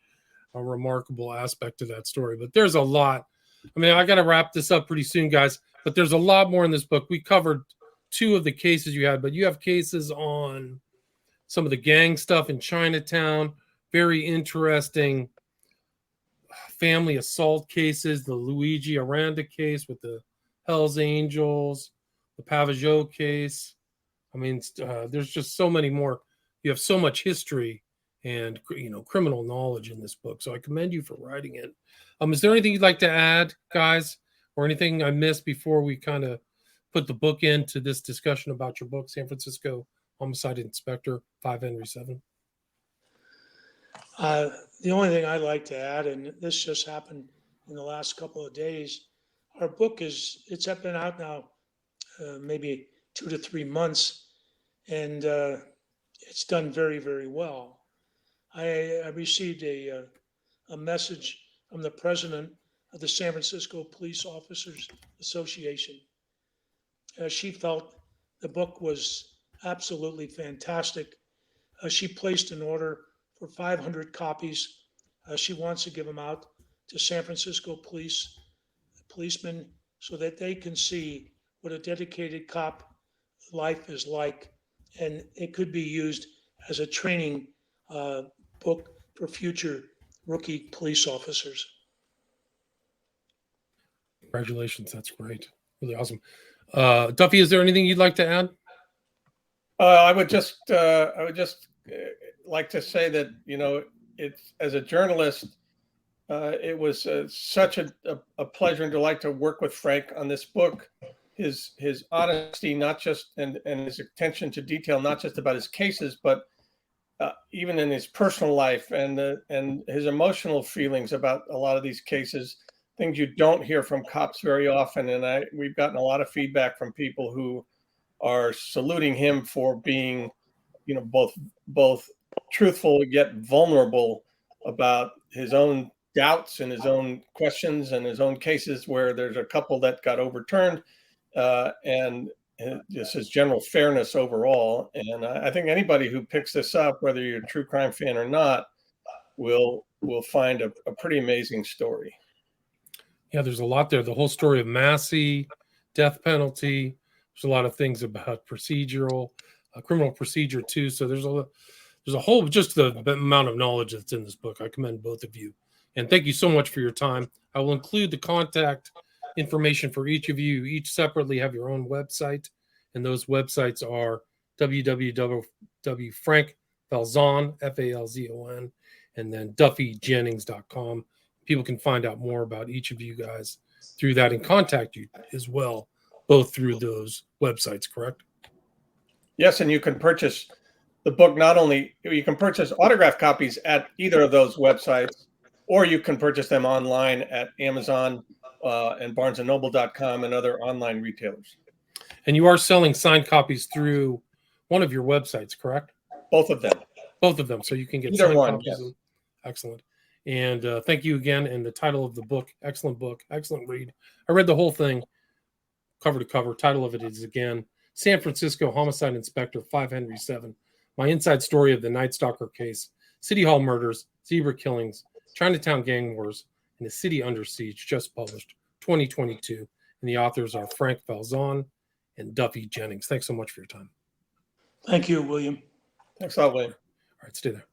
a remarkable aspect of that story. But there's a lot. I mean, I got to wrap this up pretty soon, guys. But there's a lot more in this book. We covered 2 of the cases you had, but you have cases on some of the gang stuff in Chinatown. Very interesting family assault cases, the Luigi Aranda case with the Hells Angels, the Pavageau case. I mean, there's just so many more. You have so much history and, criminal knowledge in this book. So I commend you for writing it. Is there anything you'd like to add, guys, or anything I missed before we kind of put the book into this discussion about your book, San Francisco Homicide Inspector 5 Henry 7? The only thing I'd like to add, and this just happened in the last couple of days, our book it's been out now maybe 2 to 3 months, and it's done very, very well. I received a message from the president of the San Francisco Police Officers Association. She felt the book was absolutely fantastic. She placed an order for 500 copies. She wants to give them out to San Francisco policemen so that they can see what a dedicated cop life is like. And it could be used as a training book for future rookie police officers. Congratulations. That's great. Really awesome. Duffy, is there anything you'd like to add? I would just like to say that, it's, as a journalist, it was such a pleasure and delight to work with Frank on this book. His honesty, not just and his attention to detail, not just about his cases, but even in his personal life and his emotional feelings about a lot of these cases, things you don't hear from cops very often. And we've gotten a lot of feedback from people who are saluting him for being, both truthful yet vulnerable about his own doubts and his own questions and his own cases where there's a couple that got overturned, and just his general fairness overall. And I think anybody who picks this up, whether you're a true crime fan or not, will find a pretty amazing story. Yeah, there's a lot there. The whole story of Massey, death penalty. There's a lot of things about procedural, criminal procedure too. So there's a whole, just the amount of knowledge that's in this book. I commend both of you. And thank you so much for your time. I will include the contact information for each of you. Each separately have your own website. And those websites are www.frankfalzon, Falzon, and then duffyjennings.com. People can find out more about each of you guys through that and contact you as well, both through those websites, correct? Yes, and you can purchase the book. Not only you can purchase autographed copies at either of those websites, or you can purchase them online at Amazon and BarnesandNoble.com and other online retailers. And you are selling signed copies through one of your websites, correct? Both of them. Both of them, so you can get Either signed one, copies. yes. Excellent. And thank you again. And the title of the book, excellent read. I read the whole thing, cover to cover. Title of it is, again, San Francisco Homicide Inspector 5 Henry 7. My inside story of the Night Stalker case, City Hall murders, zebra killings, Chinatown gang wars, and the city under siege, just published 2022. And the authors are Frank Falzon and Duffy Jennings. Thanks so much for your time. Thank you, William. Thanks a lot, William. All right, stay there.